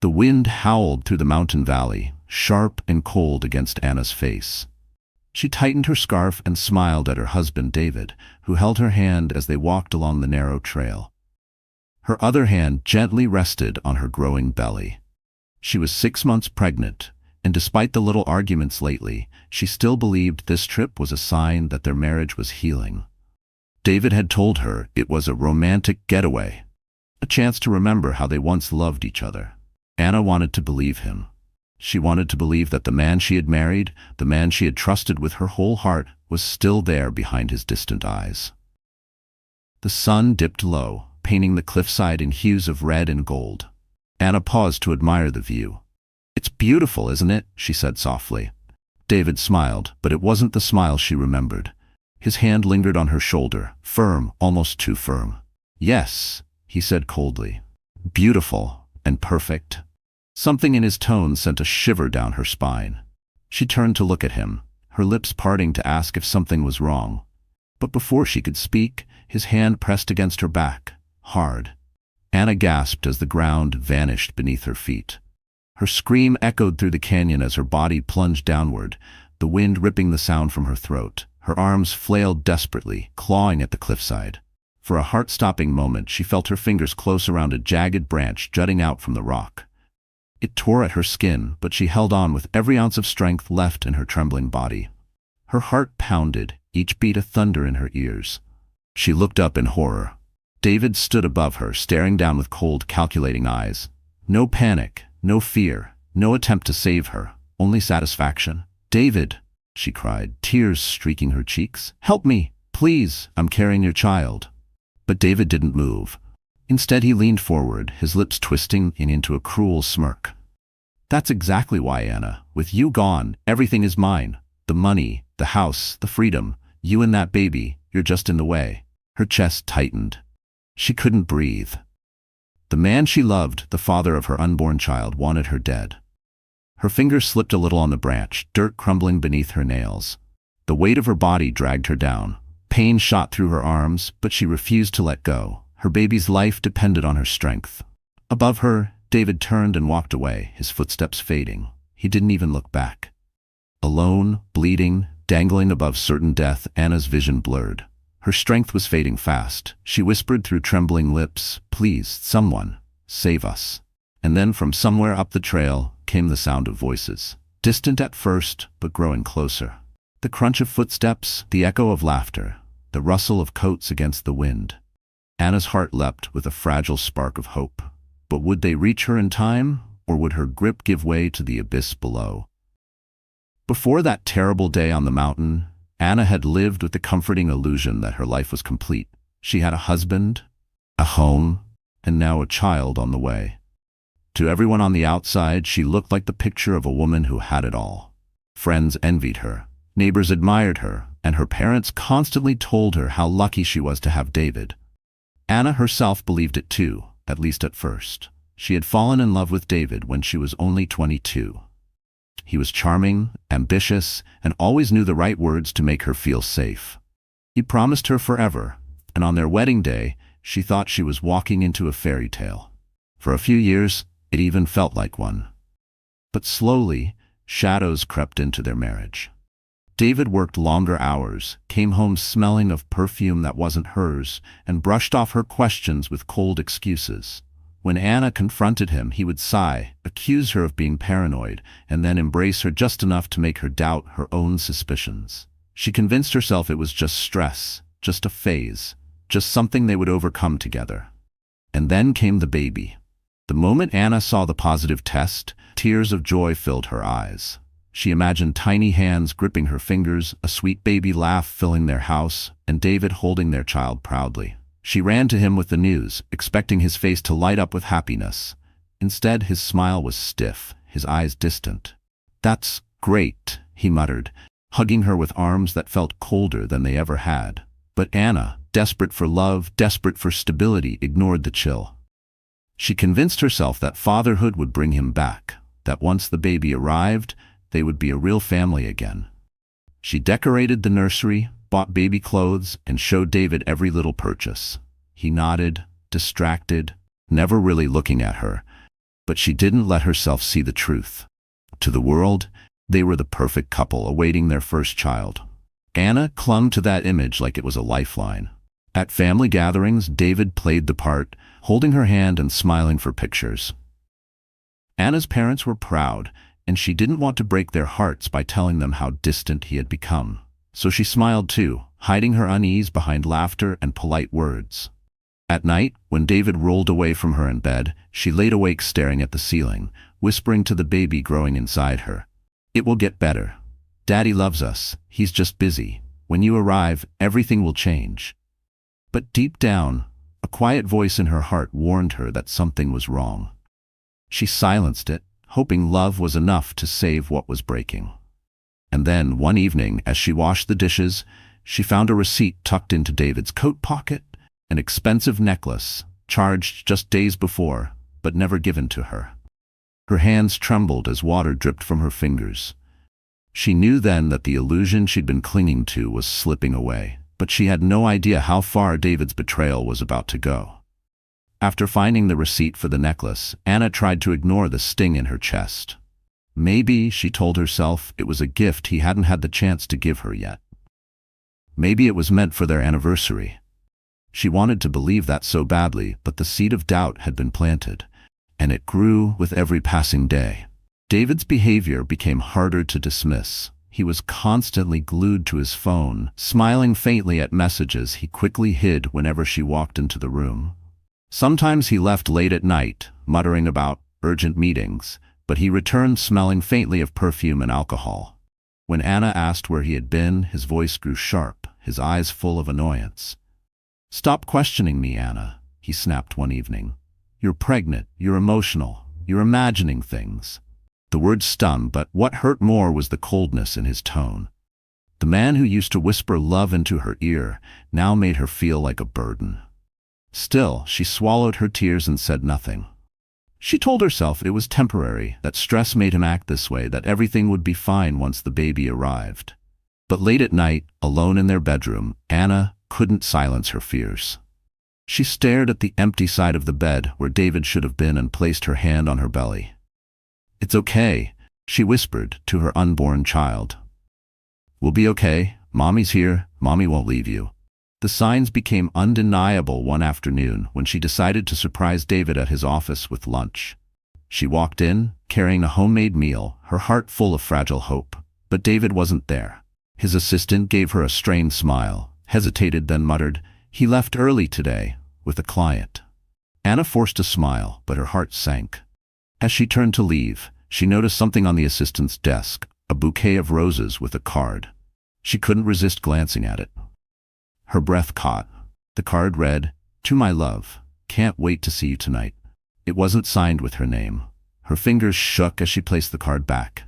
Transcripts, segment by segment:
The wind howled through the mountain valley, sharp and cold against Anna's face. She tightened her scarf and smiled at her husband David, who held her hand as they walked along the narrow trail. Her other hand gently rested on her growing belly. She was 6 months pregnant, and despite the little arguments lately, she still believed this trip was a sign that their marriage was healing. David had told her it was a romantic getaway, a chance to remember how they once loved each other. Anna wanted to believe him. She wanted to believe that the man she had married, the man she had trusted with her whole heart, was still there behind his distant eyes. The sun dipped low, painting the cliffside in hues of red and gold. Anna paused to admire the view. "It's beautiful, isn't it?" she said softly. David smiled, but it wasn't the smile she remembered. His hand lingered on her shoulder, firm, almost too firm. "Yes," he said coldly. "Beautiful and perfect." Something in his tone sent a shiver down her spine. She turned to look at him, her lips parting to ask if something was wrong. But before she could speak, his hand pressed against her back, hard. Anna gasped as the ground vanished beneath her feet. Her scream echoed through the canyon as her body plunged downward, the wind ripping the sound from her throat. Her arms flailed desperately, clawing at the cliffside. For a heart-stopping moment, she felt her fingers close around a jagged branch jutting out from the rock. It tore at her skin, but she held on with every ounce of strength left in her trembling body. Her heart pounded, each beat a thunder in her ears. She looked up in horror. David stood above her, staring down with cold, calculating eyes. No panic, no fear, no attempt to save her, only satisfaction. "David," she cried, tears streaking her cheeks. "Help me, please, I'm carrying your child." But David didn't move. Instead, he leaned forward, his lips twisting into a cruel smirk. "That's exactly why, Anna. With you gone, everything is mine. The money, the house, the freedom. You and that baby, you're just in the way." Her chest tightened. She couldn't breathe. The man she loved, the father of her unborn child, wanted her dead. Her fingers slipped a little on the branch, dirt crumbling beneath her nails. The weight of her body dragged her down. Pain shot through her arms, but she refused to let go. Her baby's life depended on her strength. Above her, David turned and walked away, his footsteps fading. He didn't even look back. Alone, bleeding, dangling above certain death, Anna's vision blurred. Her strength was fading fast. She whispered through trembling lips, "Please, someone, save us." And then from somewhere up the trail came the sound of voices. Distant at first, but growing closer. The crunch of footsteps, the echo of laughter, the rustle of coats against the wind. Anna's heart leapt with a fragile spark of hope. But would they reach her in time, or would her grip give way to the abyss below? Before that terrible day on the mountain, Anna had lived with the comforting illusion that her life was complete. She had a husband, a home, and now a child on the way. To everyone on the outside, she looked like the picture of a woman who had it all. Friends envied her, neighbors admired her, and her parents constantly told her how lucky she was to have David. Anna herself believed it too, at least at first. She had fallen in love with David when she was only 22. He was charming, ambitious, and always knew the right words to make her feel safe. He promised her forever, and on their wedding day, she thought she was walking into a fairy tale. For a few years, it even felt like one. But slowly, shadows crept into their marriage. David worked longer hours, came home smelling of perfume that wasn't hers, and brushed off her questions with cold excuses. When Anna confronted him, he would sigh, accuse her of being paranoid, and then embrace her just enough to make her doubt her own suspicions. She convinced herself it was just stress, just a phase, just something they would overcome together. And then came the baby. The moment Anna saw the positive test, tears of joy filled her eyes. She imagined tiny hands gripping her fingers, a sweet baby laugh filling their house, and David holding their child proudly. She ran to him with the news, expecting his face to light up with happiness. Instead, his smile was stiff, his eyes distant. "That's great," he muttered, hugging her with arms that felt colder than they ever had. But Anna, desperate for love, desperate for stability, ignored the chill. She convinced herself that fatherhood would bring him back, that once the baby arrived, they would be a real family again. She decorated the nursery, bought baby clothes, and showed David every little purchase. He nodded, distracted, never really looking at her. But she didn't let herself see the truth. To the world, they were the perfect couple awaiting their first child. Anna clung to that image like it was a lifeline. At family gatherings, David played the part, holding her hand and smiling for pictures. Anna's parents were proud, and she didn't want to break their hearts by telling them how distant he had become. So she smiled too, hiding her unease behind laughter and polite words. At night, when David rolled away from her in bed, she laid awake staring at the ceiling, whispering to the baby growing inside her. "It will get better. Daddy loves us. He's just busy. When you arrive, everything will change." But deep down, a quiet voice in her heart warned her that something was wrong. She silenced it, hoping love was enough to save what was breaking. And then, one evening, as she washed the dishes, she found a receipt tucked into David's coat pocket, an expensive necklace, charged just days before, but never given to her. Her hands trembled as water dripped from her fingers. She knew then that the illusion she'd been clinging to was slipping away, but she had no idea how far David's betrayal was about to go. After finding the receipt for the necklace, Anna tried to ignore the sting in her chest. Maybe, she told herself, it was a gift he hadn't had the chance to give her yet. Maybe it was meant for their anniversary. She wanted to believe that so badly, but the seed of doubt had been planted, and it grew with every passing day. David's behavior became harder to dismiss. He was constantly glued to his phone, smiling faintly at messages he quickly hid whenever she walked into the room. Sometimes he left late at night, muttering about urgent meetings, but he returned smelling faintly of perfume and alcohol. When Anna asked where he had been, his voice grew sharp, his eyes full of annoyance. "Stop questioning me, Anna," he snapped one evening. "You're pregnant, you're emotional, you're imagining things." The words stung, but what hurt more was the coldness in his tone. The man who used to whisper love into her ear now made her feel like a burden. Still, she swallowed her tears and said nothing. She told herself it was temporary, that stress made him act this way, that everything would be fine once the baby arrived. But late at night, alone in their bedroom, Anna couldn't silence her fears. She stared at the empty side of the bed where David should have been and placed her hand on her belly. "It's okay," she whispered to her unborn child. "We'll be okay. Mommy's here. Mommy won't leave you." The signs became undeniable one afternoon when she decided to surprise David at his office with lunch. She walked in, carrying a homemade meal, her heart full of fragile hope. But David wasn't there. His assistant gave her a strained smile, hesitated, then muttered, "He left early today, with a client." Anna forced a smile, but her heart sank. As she turned to leave, she noticed something on the assistant's desk, a bouquet of roses with a card. She couldn't resist glancing at it. Her breath caught. The card read, "To my love, can't wait to see you tonight." It wasn't signed with her name. Her fingers shook as she placed the card back.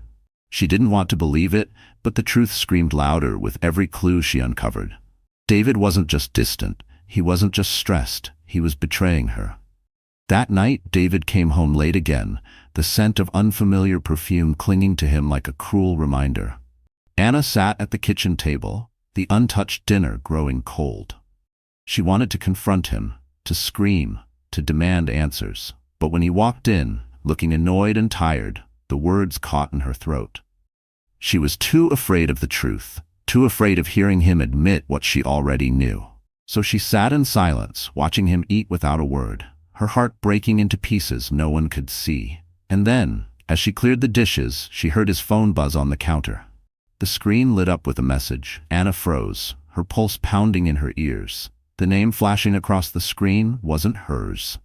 She didn't want to believe it, but the truth screamed louder with every clue she uncovered. David wasn't just distant. He wasn't just stressed. He was betraying her. That night, David came home late again, the scent of unfamiliar perfume clinging to him like a cruel reminder. Anna sat at the kitchen table, the untouched dinner growing cold. She wanted to confront him, to scream, to demand answers. But when he walked in, looking annoyed and tired, the words caught in her throat. She was too afraid of the truth, too afraid of hearing him admit what she already knew. So she sat in silence, watching him eat without a word, her heart breaking into pieces no one could see. And then, as she cleared the dishes, she heard his phone buzz on the counter. The screen lit up with a message. Anna froze, her pulse pounding in her ears. The name flashing across the screen wasn't hers.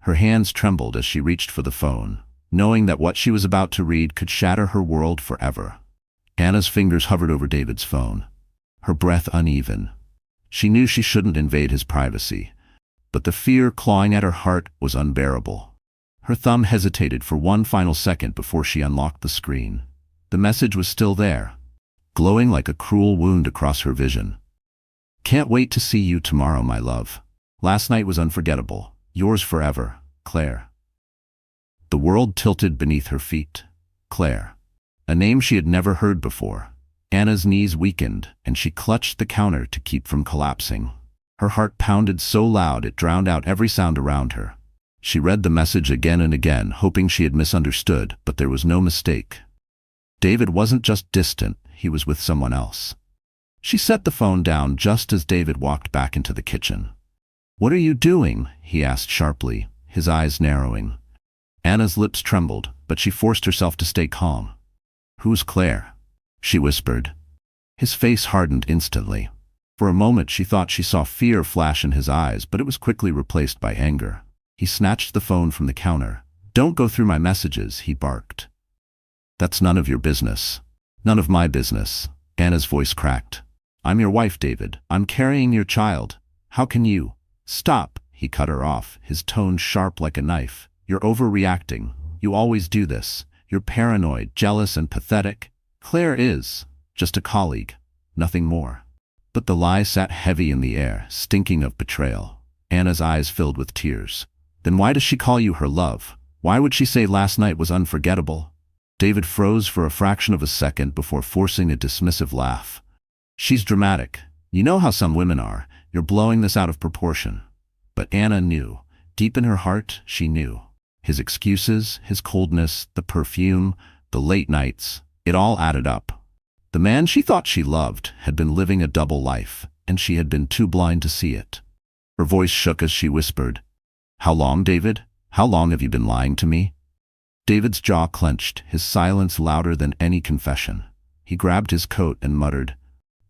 Her hands trembled as she reached for the phone, knowing that what she was about to read could shatter her world forever. Anna's fingers hovered over David's phone, her breath uneven. She knew she shouldn't invade his privacy, but the fear clawing at her heart was unbearable. Her thumb hesitated for one final second before she unlocked the screen. The message was still there, glowing like a cruel wound across her vision. "Can't wait to see you tomorrow, my love. Last night was unforgettable. Yours forever, Claire." The world tilted beneath her feet. Claire. A name she had never heard before. Anna's knees weakened, and she clutched the counter to keep from collapsing. Her heart pounded so loud it drowned out every sound around her. She read the message again and again, hoping she had misunderstood, but there was no mistake. David wasn't just distant, he was with someone else. She set the phone down just as David walked back into the kitchen. "What are you doing?" he asked sharply, his eyes narrowing. Anna's lips trembled, but she forced herself to stay calm. "Who's Claire?" she whispered. His face hardened instantly. For a moment she thought she saw fear flash in his eyes, but it was quickly replaced by anger. He snatched the phone from the counter. "Don't go through my messages," he barked. "That's none of your business." "None of my business." Anna's voice cracked. "I'm your wife, David. I'm carrying your child. How can you—" "Stop," he cut her off, his tone sharp like a knife. "You're overreacting. You always do this. You're paranoid, jealous, and pathetic. Claire is just a colleague, nothing more." But the lie sat heavy in the air, stinking of betrayal. Anna's eyes filled with tears. "Then why does she call you her love? Why would she say last night was unforgettable?" David froze for a fraction of a second before forcing a dismissive laugh. "She's dramatic. You know how some women are. You're blowing this out of proportion." But Anna knew. Deep in her heart, she knew. His excuses, his coldness, the perfume, the late nights, it all added up. The man she thought she loved had been living a double life, and she had been too blind to see it. Her voice shook as she whispered, "How long, David? How long have you been lying to me?" David's jaw clenched, his silence louder than any confession. He grabbed his coat and muttered,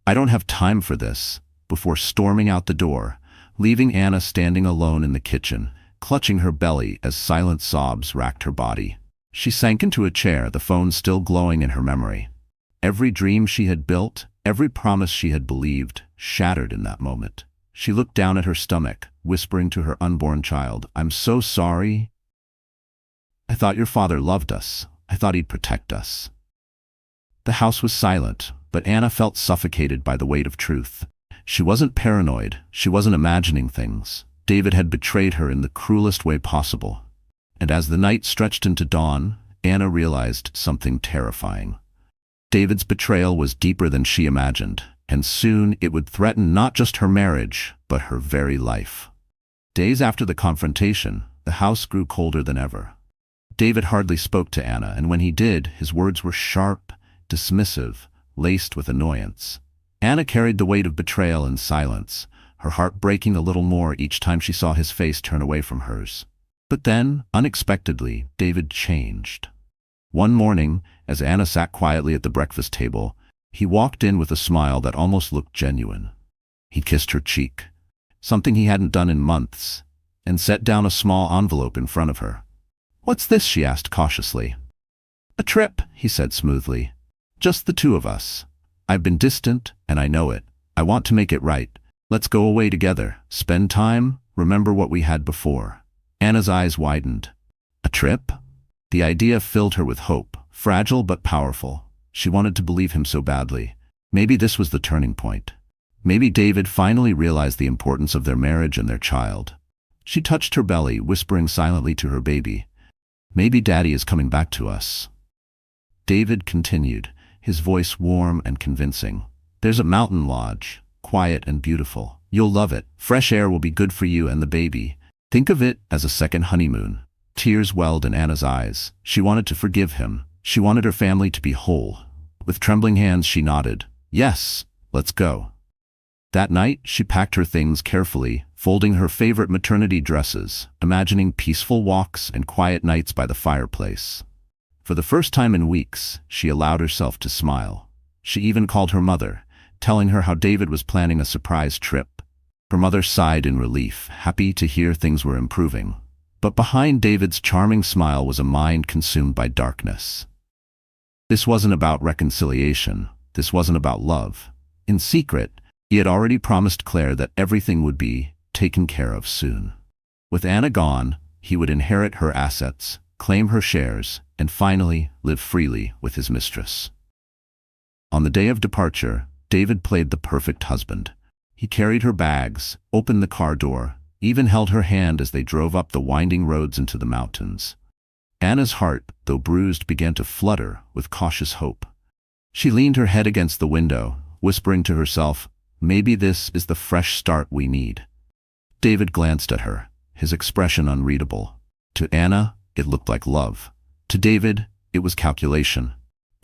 "I don't have time for this," before storming out the door, leaving Anna standing alone in the kitchen, clutching her belly as silent sobs racked her body. She sank into a chair, the phone still glowing in her memory. Every dream she had built, every promise she had believed, shattered in that moment. She looked down at her stomach, whispering to her unborn child, "I'm so sorry. I thought your father loved us. I thought he'd protect us." The house was silent, but Anna felt suffocated by the weight of truth. She wasn't paranoid, she wasn't imagining things. David had betrayed her in the cruelest way possible. And as the night stretched into dawn, Anna realized something terrifying. David's betrayal was deeper than she imagined, and soon it would threaten not just her marriage, but her very life. Days after the confrontation, the house grew colder than ever. David hardly spoke to Anna, and when he did, his words were sharp, dismissive, laced with annoyance. Anna carried the weight of betrayal in silence, her heart breaking a little more each time she saw his face turn away from hers. But then, unexpectedly, David changed. One morning, as Anna sat quietly at the breakfast table, he walked in with a smile that almost looked genuine. He kissed her cheek, something he hadn't done in months, and set down a small envelope in front of her. "What's this?" she asked cautiously. "A trip," he said smoothly. "Just the two of us. I've been distant, and I know it. I want to make it right. Let's go away together, spend time, remember what we had before." Anna's eyes widened. A trip? The idea filled her with hope, fragile but powerful. She wanted to believe him so badly. Maybe this was the turning point. Maybe David finally realized the importance of their marriage and their child. She touched her belly, whispering silently to her baby, "Maybe Daddy is coming back to us." David continued, his voice warm and convincing. "There's a mountain lodge, quiet and beautiful. You'll love it. Fresh air will be good for you and the baby. Think of it as a second honeymoon." Tears welled in Anna's eyes. She wanted to forgive him. She wanted her family to be whole. With trembling hands she nodded, "Yes, let's go." That night she packed her things carefully, folding her favorite maternity dresses, imagining peaceful walks and quiet nights by the fireplace. For the first time in weeks, she allowed herself to smile. She even called her mother, telling her how David was planning a surprise trip. Her mother sighed in relief, happy to hear things were improving. But behind David's charming smile was a mind consumed by darkness. This wasn't about reconciliation. This wasn't about love. In secret, he had already promised Claire that everything would be taken care of soon. With Anna gone, he would inherit her assets, claim her shares, and finally live freely with his mistress. On the day of departure, David played the perfect husband. He carried her bags, opened the car door, even held her hand as they drove up the winding roads into the mountains. Anna's heart, though bruised, began to flutter with cautious hope. She leaned her head against the window, whispering to herself, "Maybe this is the fresh start we need." David glanced at her, his expression unreadable. To Anna, it looked like love. To David, it was calculation.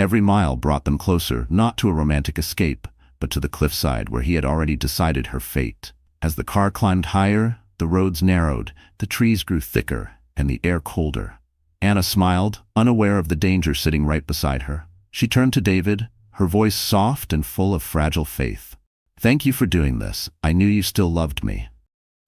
Every mile brought them closer, not to a romantic escape, but to the cliffside where he had already decided her fate. As the car climbed higher, the roads narrowed, the trees grew thicker, and the air colder. Anna smiled, unaware of the danger sitting right beside her. She turned to David, her voice soft and full of fragile faith. "Thank you for doing this. I knew you still loved me."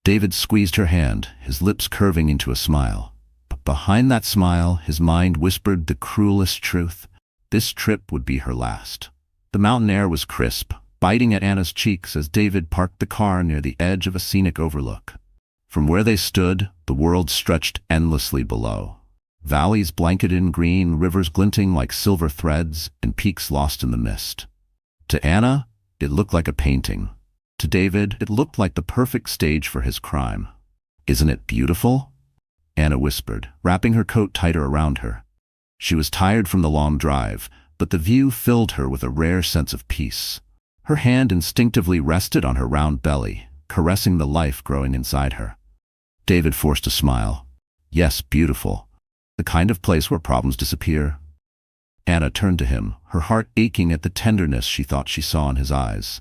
David squeezed her hand, his lips curving into a smile. But behind that smile, his mind whispered the cruelest truth. This trip would be her last. The mountain air was crisp, biting at Anna's cheeks as David parked the car near the edge of a scenic overlook. From where they stood, the world stretched endlessly below. Valleys blanketed in green, rivers glinting like silver threads, and peaks lost in the mist. To Anna, it looked like a painting. To David, it looked like the perfect stage for his crime. "Isn't it beautiful?" Anna whispered, wrapping her coat tighter around her. She was tired from the long drive, but the view filled her with a rare sense of peace. Her hand instinctively rested on her round belly, caressing the life growing inside her. David forced a smile. "Yes, beautiful. The kind of place where problems disappear." Anna turned to him, her heart aching at the tenderness she thought she saw in his eyes.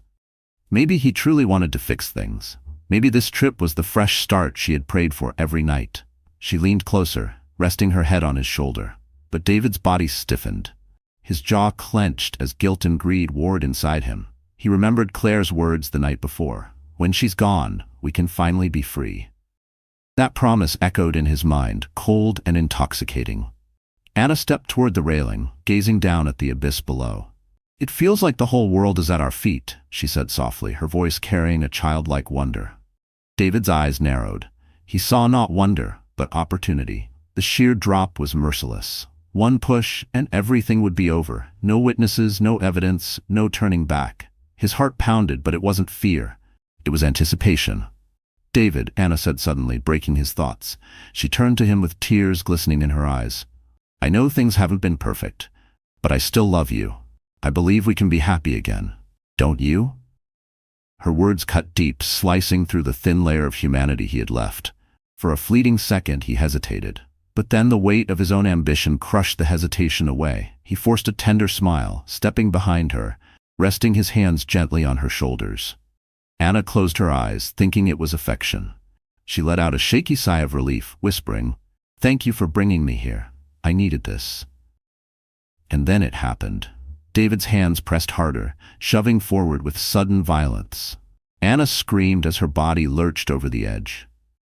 Maybe he truly wanted to fix things. Maybe this trip was the fresh start she had prayed for every night. She leaned closer, resting her head on his shoulder. But David's body stiffened. His jaw clenched as guilt and greed warred inside him. He remembered Claire's words the night before. "When she's gone, we can finally be free." That promise echoed in his mind, cold and intoxicating. Anna stepped toward the railing, gazing down at the abyss below. "It feels like the whole world is at our feet," she said softly, her voice carrying a childlike wonder. David's eyes narrowed. He saw not wonder, but opportunity. The sheer drop was merciless. One push, and everything would be over. No witnesses, no evidence, no turning back. His heart pounded, but it wasn't fear. It was anticipation. "David," Anna said suddenly, breaking his thoughts. She turned to him with tears glistening in her eyes. "I know things haven't been perfect, but I still love you. I believe we can be happy again. Don't you?" Her words cut deep, slicing through the thin layer of humanity he had left. For a fleeting second he hesitated. But then the weight of his own ambition crushed the hesitation away. He forced a tender smile, stepping behind her, resting his hands gently on her shoulders. Anna closed her eyes, thinking it was affection. She let out a shaky sigh of relief, whispering, "Thank you for bringing me here. I needed this." And then it happened. David's hands pressed harder, shoving forward with sudden violence. Anna screamed as her body lurched over the edge.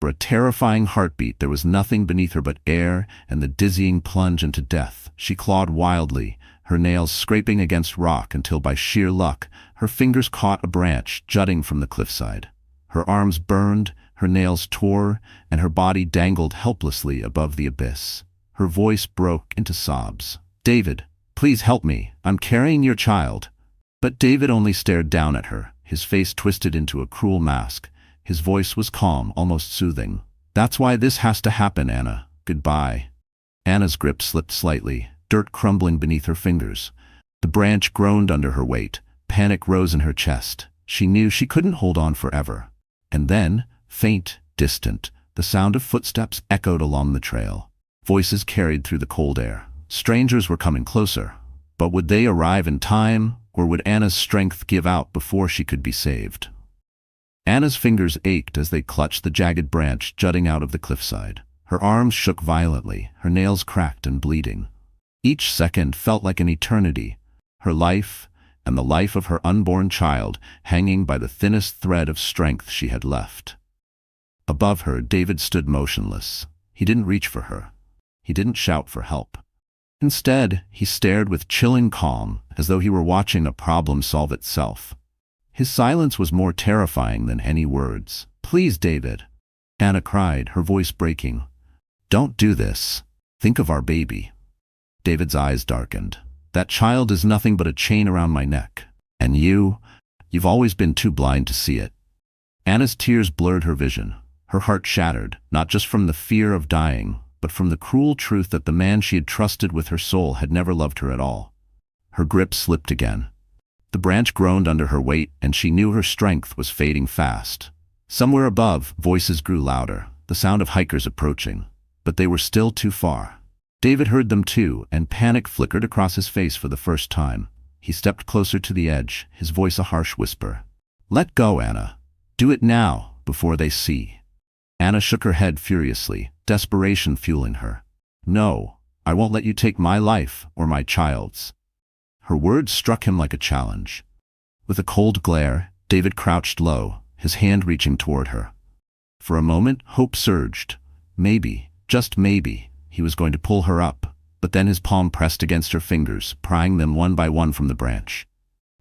For a terrifying heartbeat, there was nothing beneath her but air and the dizzying plunge into death. She clawed wildly, her nails scraping against rock until by sheer luck, her fingers caught a branch jutting from the cliffside. Her arms burned, her nails tore, and her body dangled helplessly above the abyss. Her voice broke into sobs. "David, please help me. I'm carrying your child." But David only stared down at her, his face twisted into a cruel mask. His voice was calm, almost soothing. "That's why this has to happen, Anna. Goodbye." Anna's grip slipped slightly, dirt crumbling beneath her fingers. The branch groaned under her weight. Panic rose in her chest. She knew she couldn't hold on forever. And then, faint, distant, the sound of footsteps echoed along the trail. Voices carried through the cold air. Strangers were coming closer. But would they arrive in time, or would Anna's strength give out before she could be saved? Anna's fingers ached as they clutched the jagged branch jutting out of the cliffside. Her arms shook violently, her nails cracked and bleeding. Each second felt like an eternity. Her life, and the life of her unborn child, hanging by the thinnest thread of strength she had left. Above her, David stood motionless. He didn't reach for her. He didn't shout for help. Instead, he stared with chilling calm, as though he were watching a problem solve itself. His silence was more terrifying than any words. "Please, David," Anna cried, her voice breaking. "Don't do this. Think of our baby." David's eyes darkened. "That child is nothing but a chain around my neck. And you've always been too blind to see it." Anna's tears blurred her vision. Her heart shattered, not just from the fear of dying, but from the cruel truth that the man she had trusted with her soul had never loved her at all. Her grip slipped again. The branch groaned under her weight, and she knew her strength was fading fast. Somewhere above, voices grew louder, the sound of hikers approaching. but they were still too far. David heard them too, and panic flickered across his face for the first time. He stepped closer to the edge, his voice a harsh whisper. "Let go, Anna. Do it now, before they see." Anna shook her head furiously, desperation fueling her. "No, I won't let you take my life or my child's." Her words struck him like a challenge. With a cold glare, David crouched low, his hand reaching toward her. For a moment, hope surged. Maybe, just maybe, he was going to pull her up, but then his palm pressed against her fingers, prying them one by one from the branch.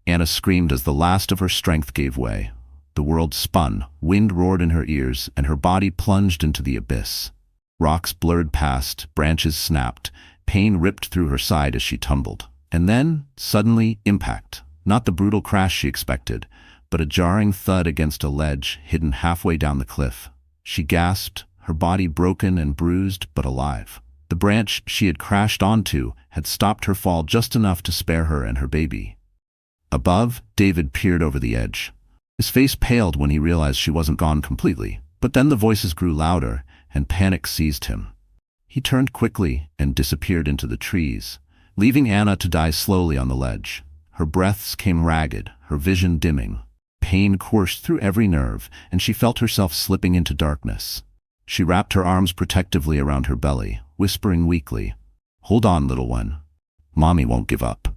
Anna screamed as the last of her strength gave way. The world spun, wind roared in her ears, and her body plunged into the abyss. Rocks blurred past, branches snapped, pain ripped through her side as she tumbled. And then, suddenly, impact. Not the brutal crash she expected, but a jarring thud against a ledge hidden halfway down the cliff. She gasped, her body broken and bruised but alive. The branch she had crashed onto had stopped her fall just enough to spare her and her baby. Above, David peered over the edge. His face paled when he realized she wasn't gone completely, but then the voices grew louder, and panic seized him. He turned quickly and disappeared into the trees, leaving Anna to die slowly on the ledge. Her breaths came ragged, her vision dimming. Pain coursed through every nerve, and she felt herself slipping into darkness. She wrapped her arms protectively around her belly, whispering weakly, "Hold on, little one. Mommy won't give up."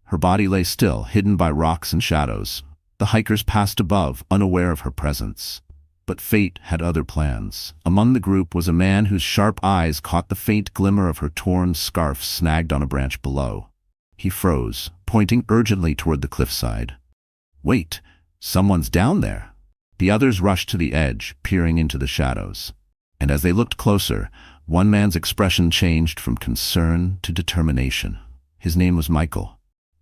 Her body lay still, hidden by rocks and shadows. The hikers passed above, unaware of her presence. But fate had other plans. Among the group was a man whose sharp eyes caught the faint glimmer of her torn scarf snagged on a branch below. He froze, pointing urgently toward the cliffside. "Wait, someone's down there." The others rushed to the edge, peering into the shadows. And as they looked closer, one man's expression changed from concern to determination. His name was Michael,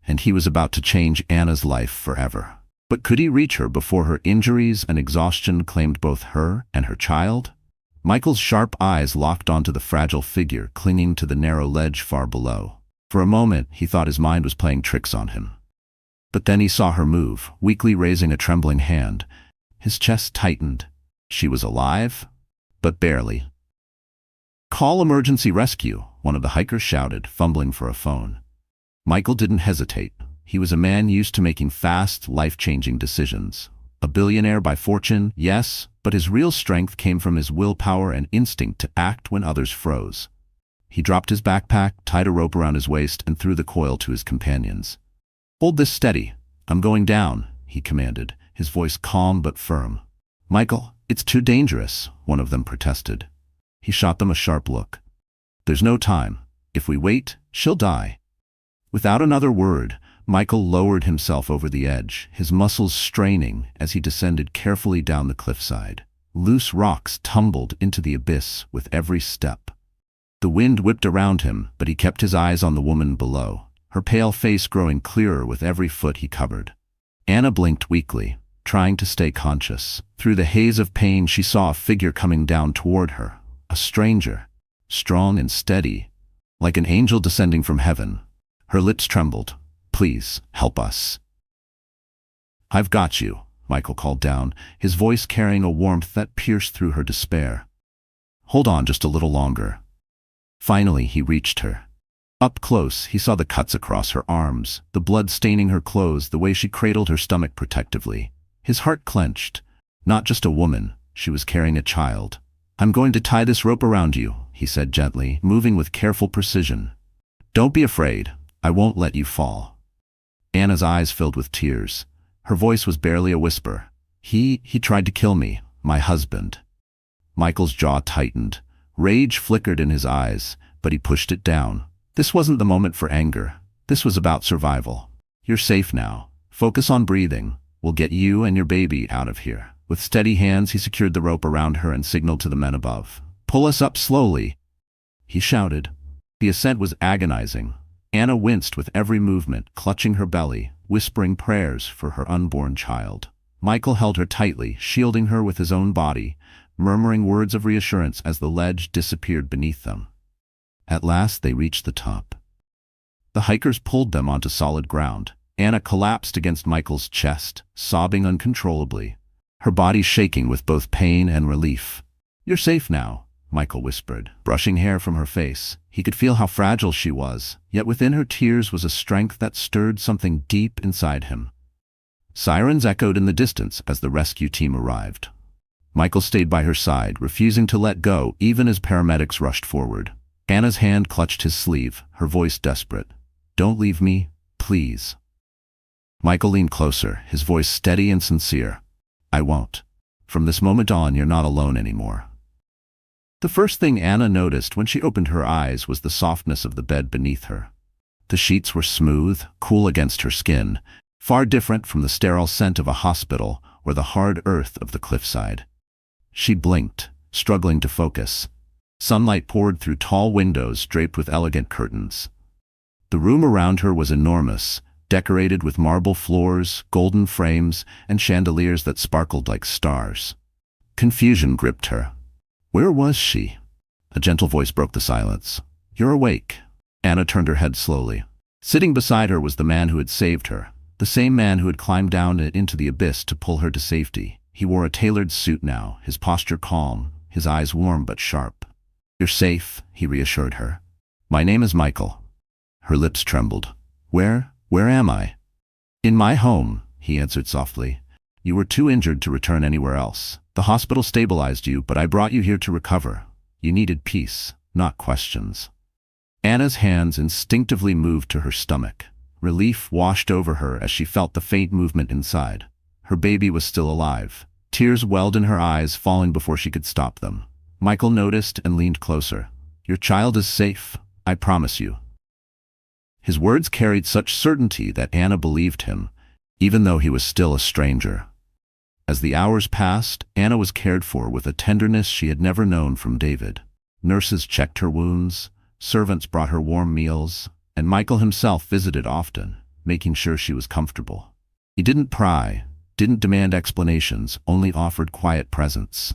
and he was about to change Anna's life forever. But could he reach her before her injuries and exhaustion claimed both her and her child? Michael's sharp eyes locked onto the fragile figure clinging to the narrow ledge far below. For a moment, he thought his mind was playing tricks on him. But then he saw her move, weakly raising a trembling hand. His chest tightened. She was alive, but barely. "Call emergency rescue," one of the hikers shouted, fumbling for a phone. Michael didn't hesitate. He was a man used to making fast, life-changing decisions. A billionaire by fortune, yes, but his real strength came from his willpower and instinct to act when others froze. He dropped his backpack, tied a rope around his waist, and threw the coil to his companions. "Hold this steady. I'm going down," he commanded, his voice calm but firm. "Michael, it's too dangerous," one of them protested. He shot them a sharp look. "There's no time. If we wait, she'll die." Without another word, Michael lowered himself over the edge, his muscles straining as he descended carefully down the cliffside. Loose rocks tumbled into the abyss with every step. The wind whipped around him, but he kept his eyes on the woman below, her pale face growing clearer with every foot he covered. Anna blinked weakly, trying to stay conscious. Through the haze of pain, she saw a figure coming down toward her, a stranger, strong and steady, like an angel descending from heaven. Her lips trembled. "Please, help us." "I've got you," Michael called down, his voice carrying a warmth that pierced through her despair. "Hold on just a little longer." Finally, he reached her. Up close, he saw the cuts across her arms, the blood staining her clothes, the way she cradled her stomach protectively. His heart clenched. Not just a woman, she was carrying a child. "I'm going to tie this rope around you," he said gently, moving with careful precision. "Don't be afraid. I won't let you fall." Anna's eyes filled with tears. Her voice was barely a whisper. He tried to kill me, my husband." Michael's jaw tightened. Rage flickered in his eyes, but he pushed it down. This wasn't the moment for anger. This was about survival. "You're safe now. Focus on breathing. We'll get you and your baby out of here." With steady hands, he secured the rope around her and signaled to the men above. "Pull us up slowly," he shouted. The ascent was agonizing. Anna winced with every movement, clutching her belly, whispering prayers for her unborn child. Michael held her tightly, shielding her with his own body, murmuring words of reassurance as the ledge disappeared beneath them. At last they reached the top. The hikers pulled them onto solid ground. Anna collapsed against Michael's chest, sobbing uncontrollably, her body shaking with both pain and relief. "You're safe now. Michael whispered, brushing hair from her face. He could feel how fragile she was, yet within her tears was a strength that stirred something deep inside him. Sirens echoed in the distance as the rescue team arrived. Michael stayed by her side, refusing to let go even as paramedics rushed forward. Anna's hand clutched his sleeve, her voice desperate. "Don't leave me, please." Michael leaned closer, his voice steady and sincere. "I won't. From this moment on, you're not alone anymore." The first thing Anna noticed when she opened her eyes was the softness of the bed beneath her. The sheets were smooth, cool against her skin, far different from the sterile scent of a hospital or the hard earth of the cliffside. She blinked, struggling to focus. Sunlight poured through tall windows draped with elegant curtains. The room around her was enormous, decorated with marble floors, golden frames, and chandeliers that sparkled like stars. Confusion gripped her. Where was she? A gentle voice broke the silence. "You're awake." Anna turned her head slowly. Sitting beside her was the man who had saved her, the same man who had climbed down into the abyss to pull her to safety. He wore a tailored suit now, his posture calm, his eyes warm but sharp. "You're safe," he reassured her. "My name is Michael." Her lips trembled. Where am I?" "In my home," he answered softly. "You were too injured to return anywhere else. The hospital stabilized you, but I brought you here to recover. You needed peace, not questions." Anna's hands instinctively moved to her stomach. Relief washed over her as she felt the faint movement inside. Her baby was still alive. Tears welled in her eyes, falling before she could stop them. Michael noticed and leaned closer. "Your child is safe, I promise you." His words carried such certainty that Anna believed him, even though he was still a stranger. As the hours passed, Anna was cared for with a tenderness she had never known from David. Nurses checked her wounds, servants brought her warm meals, and Michael himself visited often, making sure she was comfortable. He didn't pry, didn't demand explanations, only offered quiet presence.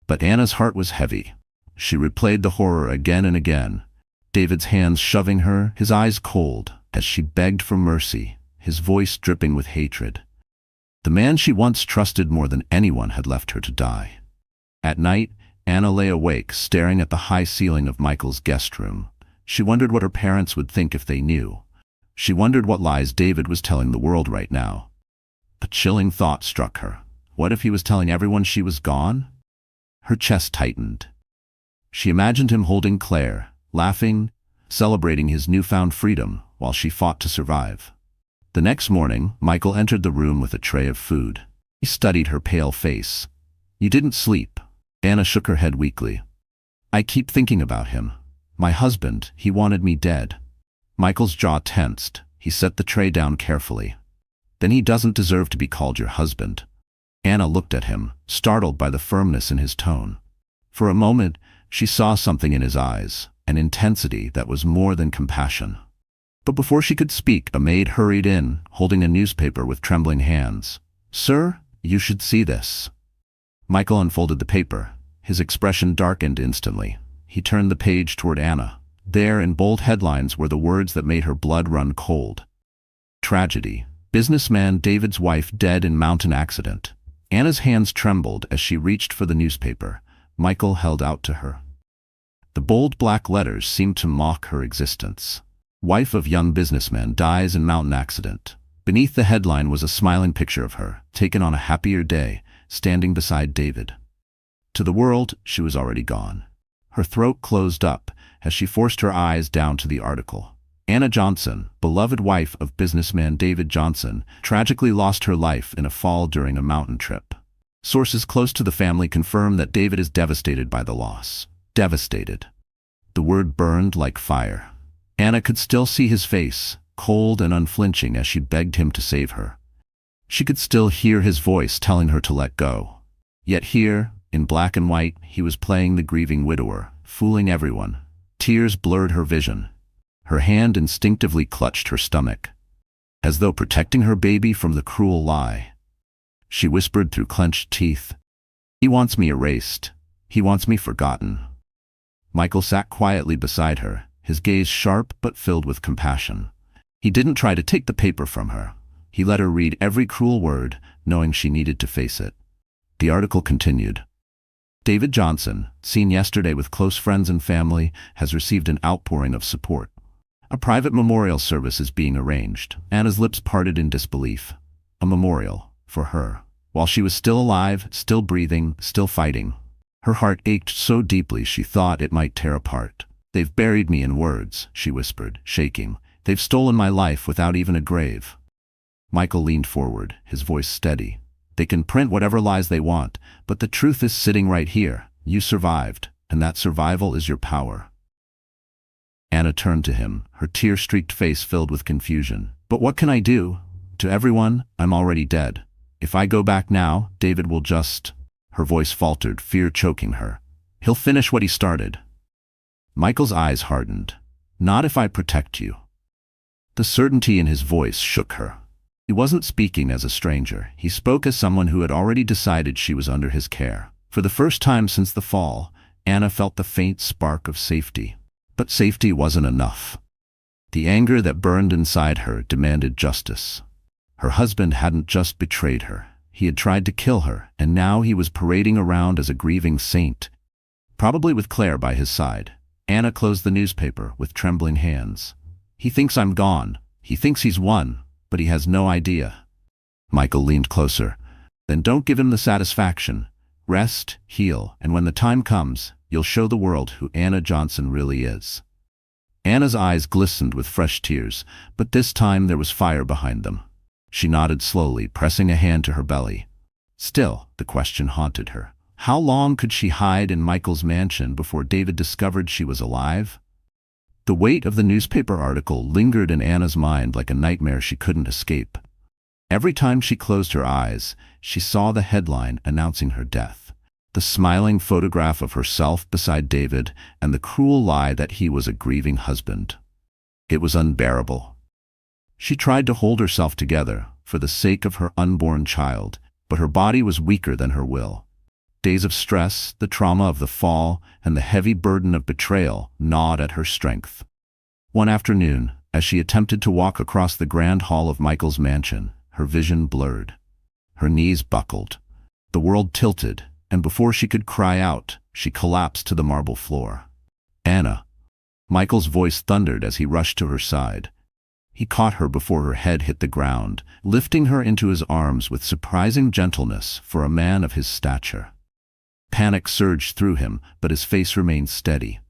But Anna's heart was heavy. She replayed the horror again and again. David's hands shoving her, his eyes cold, as she begged for mercy, his voice dripping with hatred. The man she once trusted more than anyone had left her to die. At night, Anna lay awake, staring at the high ceiling of Michael's guest room. She wondered what her parents would think if they knew. She wondered what lies David was telling the world right now. A chilling thought struck her. What if he was telling everyone she was gone? Her chest tightened. She imagined him holding Claire, laughing, celebrating his newfound freedom while she fought to survive. The next morning, Michael entered the room with a tray of food. He studied her pale face. "You didn't sleep." Anna shook her head weakly. "I keep thinking about him. My husband, he wanted me dead." Michael's jaw tensed. He set the tray down carefully. "Then he doesn't deserve to be called your husband." Anna looked at him, startled by the firmness in his tone. For a moment, she saw something in his eyes, an intensity that was more than compassion. But before she could speak, a maid hurried in, holding a newspaper with trembling hands. "Sir, you should see this." Michael unfolded the paper. His expression darkened instantly. He turned the page toward Anna. There, in bold headlines, were the words that made her blood run cold. Tragedy. Businessman David's wife dead in mountain accident. Anna's hands trembled as she reached for the newspaper. Michael held out to her. The bold black letters seemed to mock her existence. "Wife of young businessman dies in mountain accident." Beneath the headline was a smiling picture of her, taken on a happier day, standing beside David. To the world, she was already gone. Her throat closed up as she forced her eyes down to the article. Anna Johnson, beloved wife of businessman David Johnson, tragically lost her life in a fall during a mountain trip. Sources close to the family confirm that David is devastated by the loss. Devastated. The word burned like fire. Anna could still see his face, cold and unflinching as she begged him to save her. She could still hear his voice telling her to let go. Yet here, in black and white, he was playing the grieving widower, fooling everyone. Tears blurred her vision. Her hand instinctively clutched her stomach, as though protecting her baby from the cruel lie. She whispered through clenched teeth, "He wants me erased. He wants me forgotten." Michael sat quietly beside her, his gaze sharp but filled with compassion. He didn't try to take the paper from her. He let her read every cruel word, knowing she needed to face it. The article continued. David Johnson, seen yesterday with close friends and family, has received an outpouring of support. A private memorial service is being arranged. Anna's lips parted in disbelief. A memorial for her. While she was still alive, still breathing, still fighting. Her heart ached so deeply she thought it might tear apart. "They've buried me in words," she whispered, shaking. "They've stolen my life without even a grave." Michael leaned forward, his voice steady. "They can print whatever lies they want, but the truth is sitting right here. You survived, and that survival is your power." Anna turned to him, her tear-streaked face filled with confusion. "But what can I do? To everyone, I'm already dead. If I go back now, David will just—" Her voice faltered, fear choking her. "He'll finish what he started." Michael's eyes hardened. "Not if I protect you." The certainty in his voice shook her. He wasn't speaking as a stranger. He spoke as someone who had already decided she was under his care. For the first time since the fall, Anna felt the faint spark of safety. But safety wasn't enough. The anger that burned inside her demanded justice. Her husband hadn't just betrayed her. He had tried to kill her, and now he was parading around as a grieving saint, probably with Claire by his side. Anna closed the newspaper with trembling hands. "He thinks I'm gone. He thinks he's won, but he has no idea." Michael leaned closer. "Then don't give him the satisfaction. Rest, heal, and when the time comes, you'll show the world who Anna Johnson really is." Anna's eyes glistened with fresh tears, but this time there was fire behind them. She nodded slowly, pressing a hand to her belly. Still, the question haunted her. How long could she hide in Michael's mansion before David discovered she was alive? The weight of the newspaper article lingered in Anna's mind like a nightmare she couldn't escape. Every time she closed her eyes, she saw the headline announcing her death. The smiling photograph of herself beside David, and the cruel lie that he was a grieving husband. It was unbearable. She tried to hold herself together for the sake of her unborn child, but her body was weaker than her will. Days of stress, the trauma of the fall, and the heavy burden of betrayal gnawed at her strength. One afternoon, as she attempted to walk across the grand hall of Michael's mansion, her vision blurred. Her knees buckled. The world tilted, and before she could cry out, she collapsed to the marble floor. "Anna!" Michael's voice thundered as he rushed to her side. He caught her before her head hit the ground, lifting her into his arms with surprising gentleness for a man of his stature. Panic surged through him, but his face remained steady.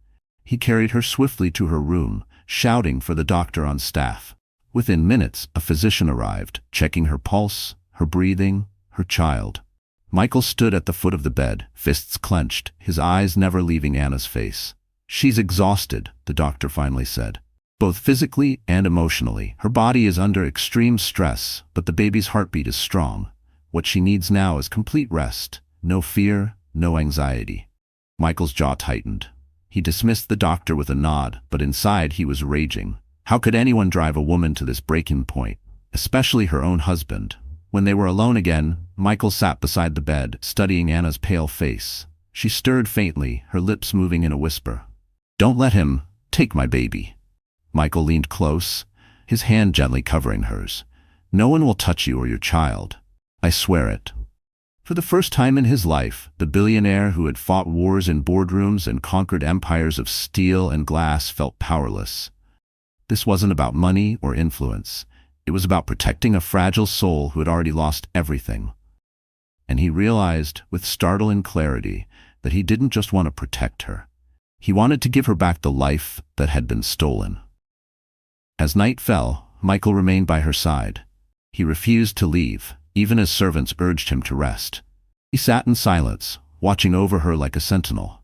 He carried her swiftly to her room, shouting for the doctor on staff. Within minutes, a physician arrived, checking her pulse, her breathing, her child. Michael stood at the foot of the bed, fists clenched, his eyes never leaving Anna's face. "She's exhausted," the doctor finally said. "Both physically and emotionally. Her body is under extreme stress, but the baby's heartbeat is strong. What she needs now is complete rest. No fear, no anxiety." Michael's jaw tightened. He dismissed the doctor with a nod, but inside he was raging. How could anyone drive a woman to this breaking point, especially her own husband? When they were alone again, Michael sat beside the bed, studying Anna's pale face. She stirred faintly, her lips moving in a whisper. "Don't let him take my baby." Michael leaned close, his hand gently covering hers. "No one will touch you or your child. I swear it." For the first time in his life, the billionaire who had fought wars in boardrooms and conquered empires of steel and glass felt powerless. This wasn't about money or influence. It was about protecting a fragile soul who had already lost everything. And he realized, with startling clarity, that he didn't just want to protect her. He wanted to give her back the life that had been stolen. As night fell, Michael remained by her side. He refused to leave, even as servants urged him to rest. He sat in silence, watching over her like a sentinel.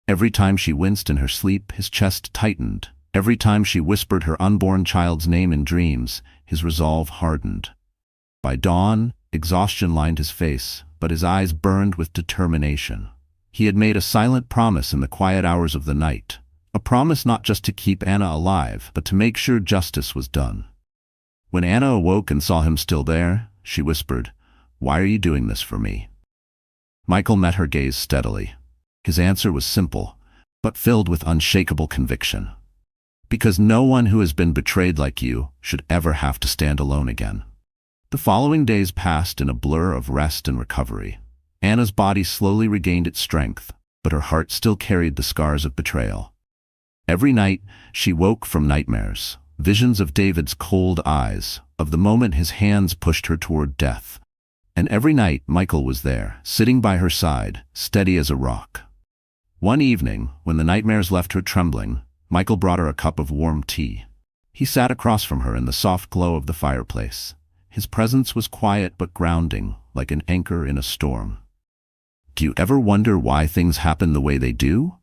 Every time she winced in her sleep, his chest tightened. Every time she whispered her unborn child's name in dreams, his resolve hardened. By dawn, exhaustion lined his face, but his eyes burned with determination. He had made a silent promise in the quiet hours of the night. A promise not just to keep Anna alive, but to make sure justice was done. When Anna awoke and saw him still there, she whispered, "Why are you doing this for me?" Michael met her gaze steadily. His answer was simple, but filled with unshakable conviction. "Because no one who has been betrayed like you should ever have to stand alone again." The following days passed in a blur of rest and recovery. Anna's body slowly regained its strength, but her heart still carried the scars of betrayal. Every night, she woke from nightmares, visions of David's cold eyes, of the moment his hands pushed her toward death. And every night, Michael was there, sitting by her side, steady as a rock. One evening, when the nightmares left her trembling, Michael brought her a cup of warm tea. He sat across from her in the soft glow of the fireplace. His presence was quiet but grounding, like an anchor in a storm. "Do you ever wonder why things happen the way they do?"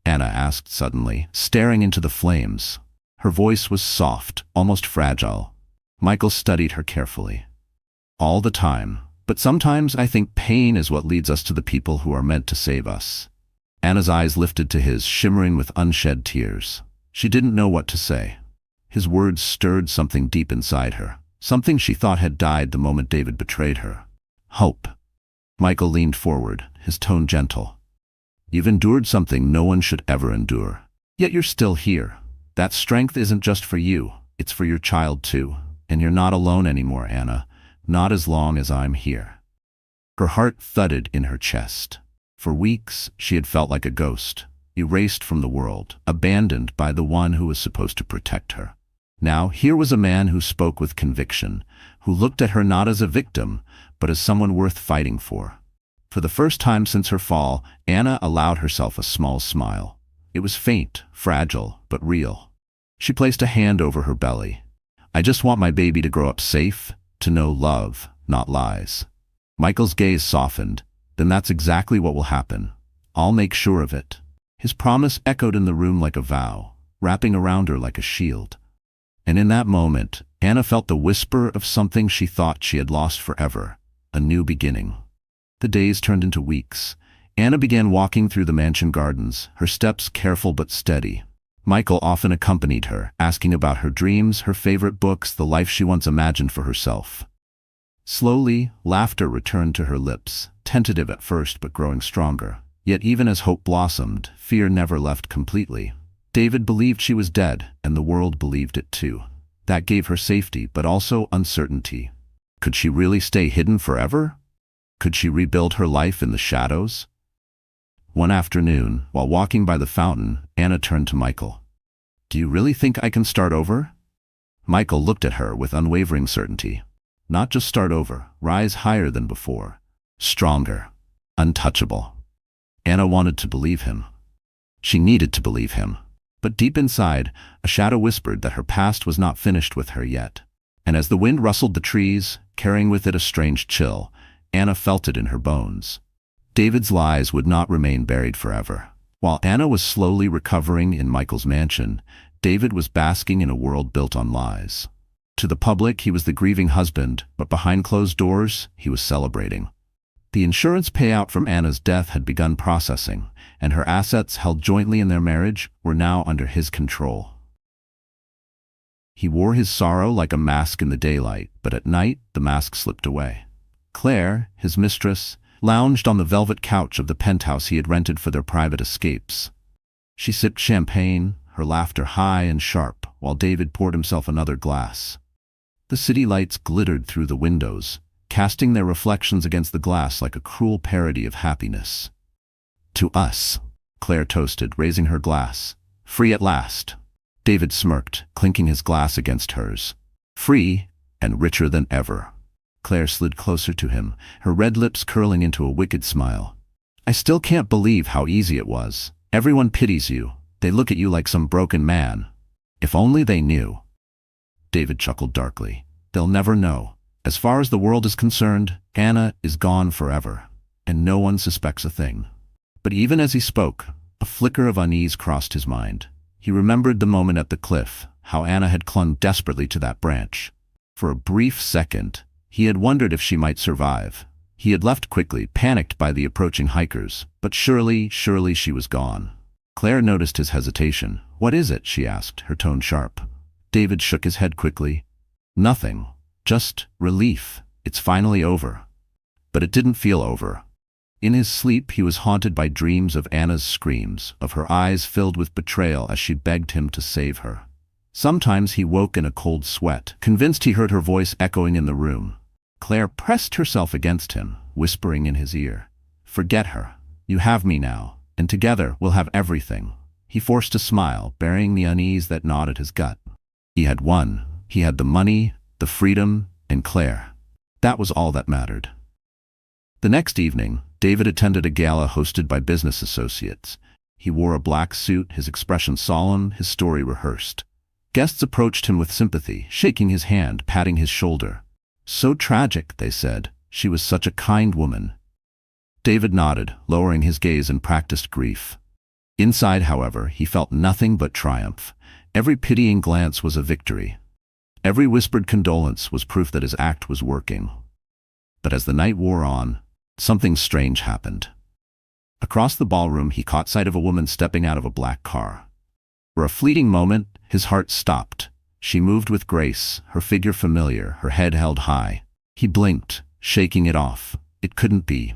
Anna asked suddenly, staring into the flames. Her voice was soft, almost fragile. Michael studied her carefully. "All the time. But sometimes I think pain is what leads us to the people who are meant to save us." Anna's eyes lifted to his, shimmering with unshed tears. She didn't know what to say. His words stirred something deep inside her, something she thought had died the moment David betrayed her. Hope. Michael leaned forward, his tone gentle. "You've endured something no one should ever endure. Yet you're still here. That strength isn't just for you, it's for your child too. And you're not alone anymore, Anna. Not as long as I'm here." Her heart thudded in her chest. For weeks, she had felt like a ghost, erased from the world, abandoned by the one who was supposed to protect her. Now, here was a man who spoke with conviction, who looked at her not as a victim, but as someone worth fighting for. For the first time since her fall, Anna allowed herself a small smile. It was faint, fragile, but real. She placed a hand over her belly. "I just want my baby to grow up safe, to know love, not lies." Michael's gaze softened. "Then that's exactly what will happen. I'll make sure of it." His promise echoed in the room like a vow, wrapping around her like a shield. And in that moment, Anna felt the whisper of something she thought she had lost forever, a new beginning. The days turned into weeks. Anna began walking through the mansion gardens, her steps careful but steady. Michael often accompanied her, asking about her dreams, her favorite books, the life she once imagined for herself. Slowly, laughter returned to her lips, tentative at first but growing stronger. Yet even as hope blossomed, fear never left completely. David believed she was dead, and the world believed it too. That gave her safety, but also uncertainty. Could she really stay hidden forever? Could she rebuild her life in the shadows? One afternoon, while walking by the fountain, Anna turned to Michael. "Do you really think I can start over?" Michael looked at her with unwavering certainty. Not just start over, rise higher than before. Stronger. Untouchable. Anna wanted to believe him. She needed to believe him. But deep inside, a shadow whispered that her past was not finished with her yet. And as the wind rustled the trees, carrying with it a strange chill, Anna felt it in her bones. David's lies would not remain buried forever. While Anna was slowly recovering in Michael's mansion, David was basking in a world built on lies. To the public, he was the grieving husband, but behind closed doors, he was celebrating. The insurance payout from Anna's death had begun processing, and her assets held jointly in their marriage were now under his control. He wore his sorrow like a mask in the daylight, but at night the mask slipped away. Claire, his mistress, lounged on the velvet couch of the penthouse he had rented for their private escapes. She sipped champagne, her laughter high and sharp, while David poured himself another glass. The city lights glittered through the windows, casting their reflections against the glass like a cruel parody of happiness. "To us," Claire toasted, raising her glass. "Free at last." David smirked, clinking his glass against hers. "Free, and richer than ever." Claire slid closer to him, her red lips curling into a wicked smile. "I still can't believe how easy it was. Everyone pities you. They look at you like some broken man. If only they knew." David chuckled darkly. "They'll never know. As far as the world is concerned, Anna is gone forever, and no one suspects a thing." But even as he spoke, a flicker of unease crossed his mind. He remembered the moment at the cliff, how Anna had clung desperately to that branch. For a brief second, he had wondered if she might survive. He had left quickly, panicked by the approaching hikers, but surely she was gone. Claire noticed his hesitation. "What is it?" she asked, her tone sharp. David shook his head quickly. "Nothing. Just relief. It's finally over." But it didn't feel over. In his sleep, he was haunted by dreams of Anna's screams, of her eyes filled with betrayal as she begged him to save her. Sometimes he woke in a cold sweat, convinced he heard her voice echoing in the room. Claire pressed herself against him, whispering in his ear, "Forget her. You have me now, and together we'll have everything." He forced a smile, burying the unease that gnawed at his gut. He had won. He had the money, the freedom, and Claire. That was all that mattered. The next evening, David attended a gala hosted by business associates. He wore a black suit, his expression solemn, his story rehearsed. Guests approached him with sympathy, shaking his hand, patting his shoulder. "So tragic," they said. "She was such a kind woman." David nodded, lowering his gaze in practiced grief. Inside, however, he felt nothing but triumph. Every pitying glance was a victory. Every whispered condolence was proof that his act was working. But as the night wore on, something strange happened. Across the ballroom, he caught sight of a woman stepping out of a black car. For a fleeting moment, his heart stopped. She moved with grace, her figure familiar, her head held high. He blinked, shaking it off. It couldn't be.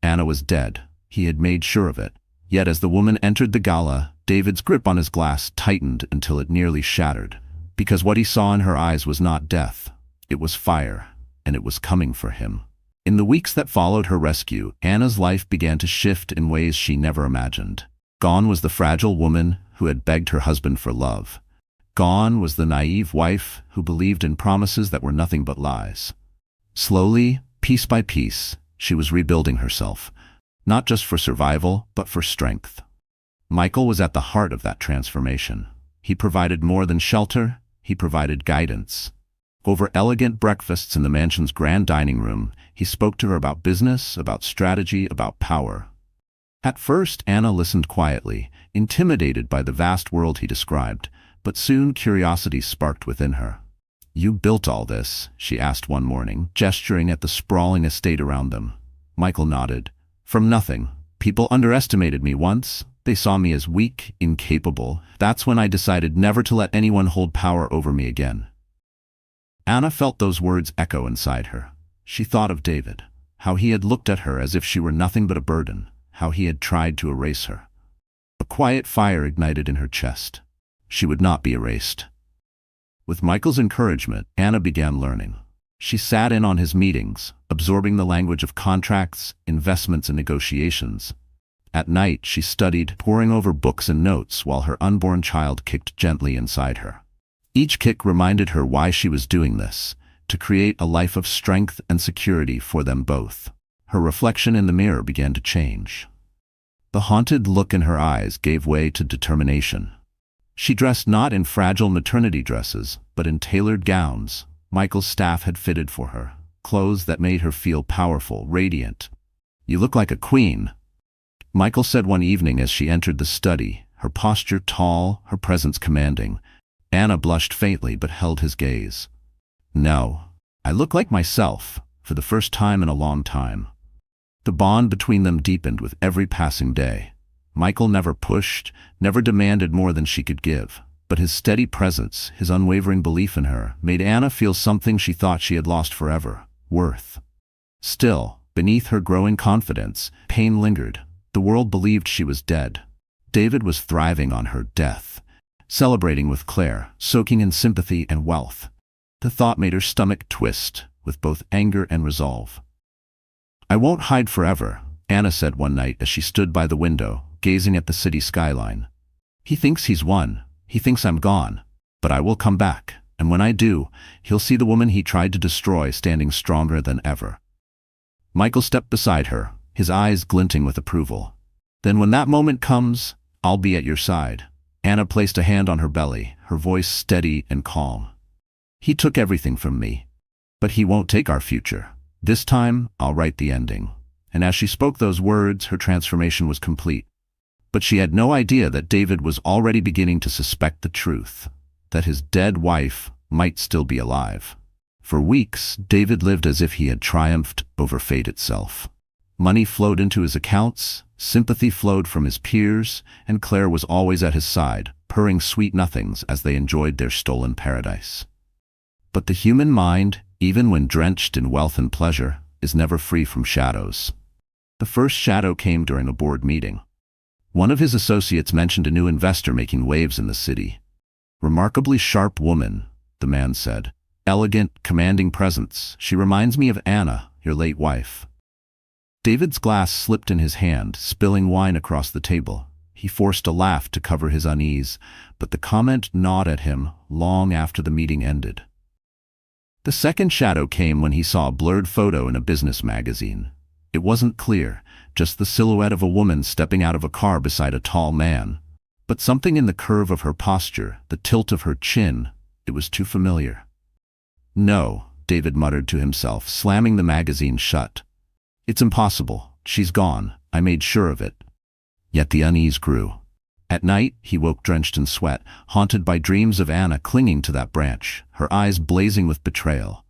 Anna was dead. He had made sure of it. Yet as the woman entered the gala, David's grip on his glass tightened until it nearly shattered. Because what he saw in her eyes was not death. It was fire, and it was coming for him. In the weeks that followed her rescue, Anna's life began to shift in ways she never imagined. Gone was the fragile woman who had begged her husband for love. Gone was the naive wife who believed in promises that were nothing but lies. Slowly, piece by piece, she was rebuilding herself, not just for survival, but for strength. Michael was at the heart of that transformation. He provided more than shelter, he provided guidance. Over elegant breakfasts in the mansion's grand dining room, he spoke to her about business, about strategy, about power. At first, Anna listened quietly, intimidated by the vast world he described, but soon curiosity sparked within her. "You built all this?" she asked one morning, gesturing at the sprawling estate around them. Michael nodded. "From nothing. People underestimated me once. They saw me as weak, incapable. That's when I decided never to let anyone hold power over me again." Anna felt those words echo inside her. She thought of David, how he had looked at her as if she were nothing but a burden, how he had tried to erase her. A quiet fire ignited in her chest. She would not be erased. With Michael's encouragement, Anna began learning. She sat in on his meetings, absorbing the language of contracts, investments, and negotiations. At night, she studied, poring over books and notes while her unborn child kicked gently inside her. Each kick reminded her why she was doing this, to create a life of strength and security for them both. Her reflection in the mirror began to change. The haunted look in her eyes gave way to determination. She dressed not in fragile maternity dresses, but in tailored gowns Michael's staff had fitted for her, clothes that made her feel powerful, radiant. "You look like a queen," Michael said one evening as she entered the study, her posture tall, her presence commanding. Anna blushed faintly but held his gaze. "No, I look like myself, for the first time in a long time." The bond between them deepened with every passing day. Michael never pushed, never demanded more than she could give, but his steady presence, his unwavering belief in her, made Anna feel something she thought she had lost forever: worth. Still, beneath her growing confidence, pain lingered. The world believed she was dead. David was thriving on her death, celebrating with Claire, soaking in sympathy and wealth. The thought made her stomach twist, with both anger and resolve. "I won't hide forever," Anna said one night as she stood by the window, gazing at the city skyline. "He thinks he's won. He thinks I'm gone. But I will come back, and when I do, he'll see the woman he tried to destroy standing stronger than ever." Michael stepped beside her, his eyes glinting with approval. "Then when that moment comes, I'll be at your side." Anna placed a hand on her belly, her voice steady and calm. "He took everything from me, but he won't take our future. This time, I'll write the ending." And as she spoke those words, her transformation was complete. But she had no idea that David was already beginning to suspect the truth, that his dead wife might still be alive. For weeks, David lived as if he had triumphed over fate itself. Money flowed into his accounts, sympathy flowed from his peers, and Claire was always at his side, purring sweet nothings as they enjoyed their stolen paradise. But the human mind, even when drenched in wealth and pleasure, is never free from shadows. The first shadow came during a board meeting. One of his associates mentioned a new investor making waves in the city. "Remarkably sharp woman," the man said. "Elegant, commanding presence. She reminds me of Anna, your late wife." David's glass slipped in his hand, spilling wine across the table. He forced a laugh to cover his unease, but the comment gnawed at him long after the meeting ended. The second shadow came when he saw a blurred photo in a business magazine. It wasn't clear, just the silhouette of a woman stepping out of a car beside a tall man. But something in the curve of her posture, the tilt of her chin, it was too familiar. "No," David muttered to himself, slamming the magazine shut. "It's impossible. She's gone. I made sure of it." Yet the unease grew. At night, he woke drenched in sweat, haunted by dreams of Anna clinging to that branch, her eyes blazing with betrayal.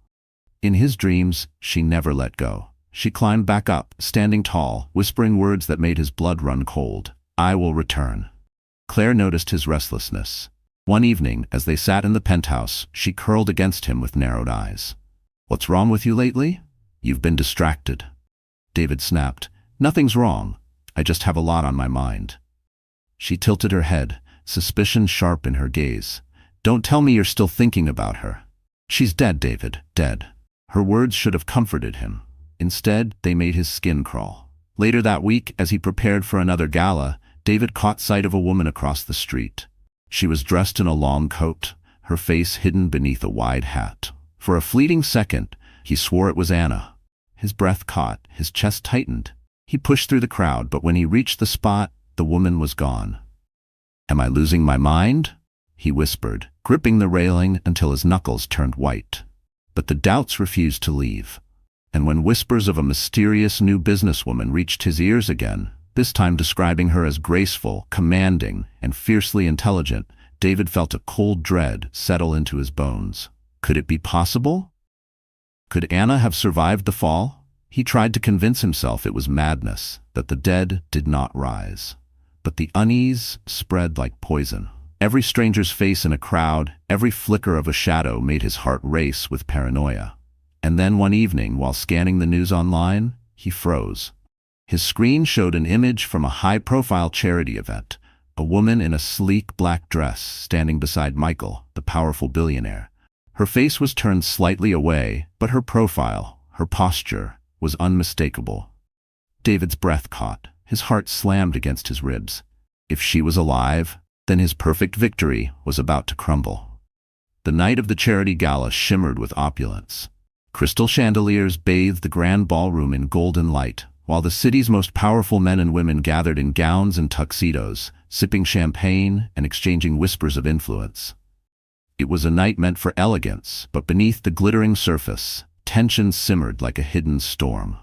In his dreams, she never let go. She climbed back up, standing tall, whispering words that made his blood run cold. "I will return." Claire noticed his restlessness. One evening, as they sat in the penthouse, she curled against him with narrowed eyes. "What's wrong with you lately? You've been distracted." David snapped. "Nothing's wrong. I just have a lot on my mind." She tilted her head, suspicion sharp in her gaze. "Don't tell me you're still thinking about her." "She's dead, David, dead." Her words should have comforted him. Instead, they made his skin crawl. Later that week, as he prepared for another gala, David caught sight of a woman across the street. She was dressed in a long coat, her face hidden beneath a wide hat. For a fleeting second, he swore it was Anna. His breath caught, his chest tightened. He pushed through the crowd, but when he reached the spot, the woman was gone. "Am I losing my mind?" he whispered, gripping the railing until his knuckles turned white. But the doubts refused to leave. And when whispers of a mysterious new businesswoman reached his ears again, this time describing her as graceful, commanding, and fiercely intelligent, David felt a cold dread settle into his bones. Could it be possible? Could Anna have survived the fall? He tried to convince himself it was madness, that the dead did not rise. But the unease spread like poison. Every stranger's face in a crowd, every flicker of a shadow made his heart race with paranoia. And then one evening, while scanning the news online, he froze. His screen showed an image from a high-profile charity event, a woman in a sleek black dress standing beside Michael, the powerful billionaire. Her face was turned slightly away, but her profile, her posture, was unmistakable. David's breath caught. His heart slammed against his ribs. If she was alive, then his perfect victory was about to crumble. The night of the charity gala shimmered with opulence. Crystal chandeliers bathed the grand ballroom in golden light, while the city's most powerful men and women gathered in gowns and tuxedos, sipping champagne and exchanging whispers of influence. It was a night meant for elegance, but beneath the glittering surface, tension simmered like a hidden storm.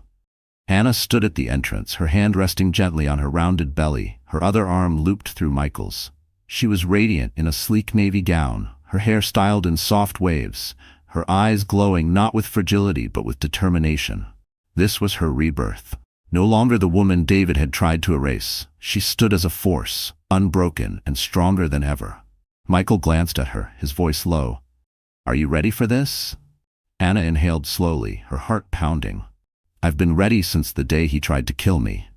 Anna stood at the entrance, her hand resting gently on her rounded belly, her other arm looped through Michael's. She was radiant in a sleek navy gown, her hair styled in soft waves, her eyes glowing not with fragility but with determination. This was her rebirth. No longer the woman David had tried to erase. She stood as a force, unbroken and stronger than ever. Michael glanced at her, his voice low. "Are you ready for this?" Anna inhaled slowly, her heart pounding. "I've been ready since the day he tried to kill me."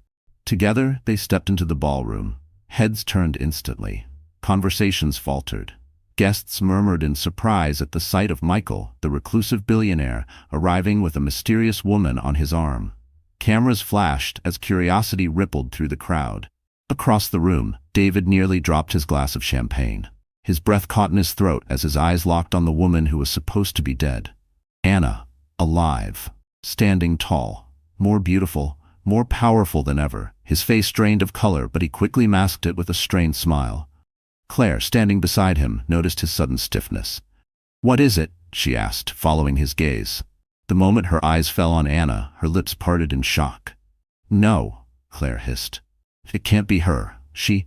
Together, they stepped into the ballroom. Heads turned instantly. Conversations faltered. Guests murmured in surprise at the sight of Michael, the reclusive billionaire, arriving with a mysterious woman on his arm. Cameras flashed as curiosity rippled through the crowd. Across the room, David nearly dropped his glass of champagne. His breath caught in his throat as his eyes locked on the woman who was supposed to be dead. Anna, alive, standing tall, more beautiful, more powerful than ever. His face drained of color, but he quickly masked it with a strained smile. Claire, standing beside him, noticed his sudden stiffness. "What is it?" she asked, following his gaze. The moment her eyes fell on Anna, her lips parted in shock. "No," Claire hissed. "It can't be her. She—"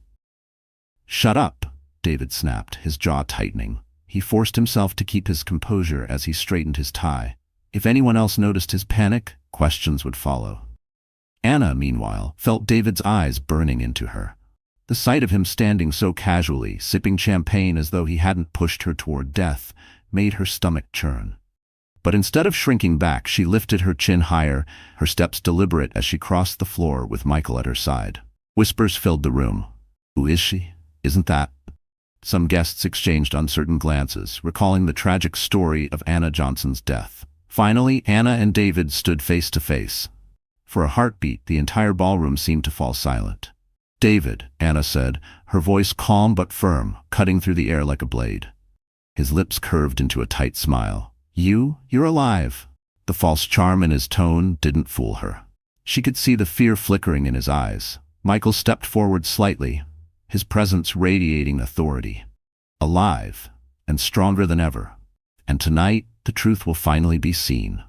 "Shut up," David snapped, his jaw tightening. He forced himself to keep his composure as he straightened his tie. If anyone else noticed his panic, questions would follow. Anna, meanwhile, felt David's eyes burning into her. The sight of him standing so casually, sipping champagne as though he hadn't pushed her toward death, made her stomach churn. But instead of shrinking back, she lifted her chin higher, her steps deliberate as she crossed the floor with Michael at her side. Whispers filled the room. "Who is she? Isn't that—" Some guests exchanged uncertain glances, recalling the tragic story of Anna Johnson's death. Finally, Anna and David stood face to face. For a heartbeat, the entire ballroom seemed to fall silent. "David," Anna said, her voice calm but firm, cutting through the air like a blade. His lips curved into a tight smile. You're alive." The false charm in his tone didn't fool her. She could see the fear flickering in his eyes. Michael stepped forward slightly, his presence radiating authority. "Alive, and stronger than ever. And tonight, the truth will finally be seen."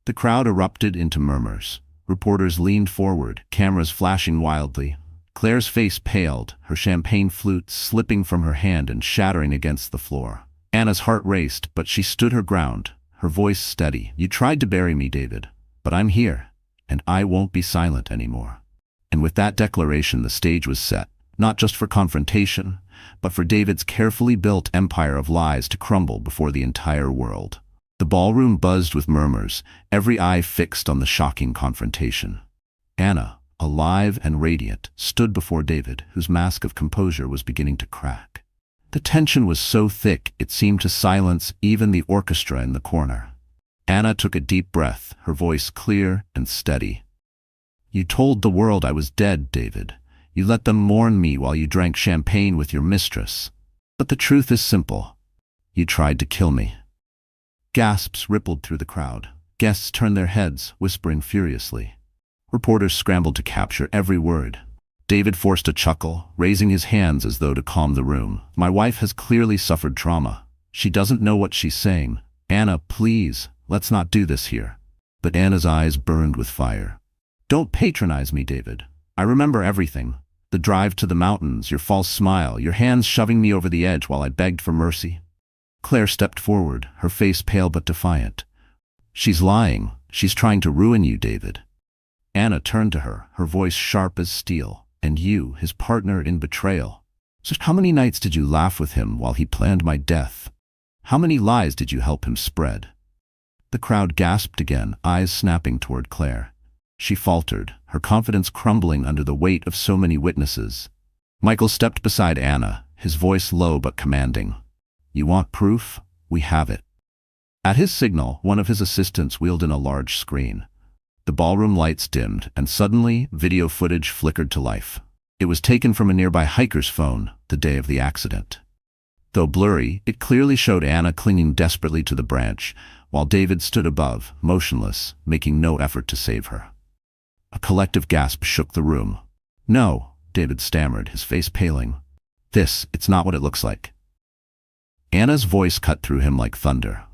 The crowd erupted into murmurs. Reporters leaned forward, cameras flashing wildly. Claire's face paled, her champagne flute slipping from her hand and shattering against the floor. Anna's heart raced, but she stood her ground, her voice steady. "You tried to bury me, David, but I'm here, and I won't be silent anymore." And with that declaration, the stage was set, not just for confrontation, but for David's carefully built empire of lies to crumble before the entire world. The ballroom buzzed with murmurs, every eye fixed on the shocking confrontation. Anna, alive and radiant, stood before David, whose mask of composure was beginning to crack. The tension was so thick it seemed to silence even the orchestra in the corner. Anna took a deep breath, her voice clear and steady. "You told the world I was dead, David. You let them mourn me while you drank champagne with your mistress. But the truth is simple. You tried to kill me." Gasps rippled through the crowd. Guests turned their heads, whispering furiously. Reporters scrambled to capture every word. David forced a chuckle, raising his hands as though to calm the room. "My wife has clearly suffered trauma. She doesn't know what she's saying. Anna, please, let's not do this here." But Anna's eyes burned with fire. "Don't patronize me, David. I remember everything. The drive to the mountains, your false smile, your hands shoving me over the edge while I begged for mercy." Claire stepped forward, her face pale but defiant. "She's lying. She's trying to ruin you, David." Anna turned to her, her voice sharp as steel. "And you, his partner in betrayal. So how many nights did you laugh with him while he planned my death? How many lies did you help him spread?" The crowd gasped again, eyes snapping toward Claire. She faltered, her confidence crumbling under the weight of so many witnesses. Michael stepped beside Anna, his voice low but commanding. "You want proof? We have it." At his signal, one of his assistants wheeled in a large screen. The ballroom lights dimmed, and suddenly, video footage flickered to life. It was taken from a nearby hiker's phone, the day of the accident. Though blurry, it clearly showed Anna clinging desperately to the branch, while David stood above, motionless, making no effort to save her. A collective gasp shook the room. "No," David stammered, his face paling. It's not what it looks like." Anna's voice cut through him like thunder.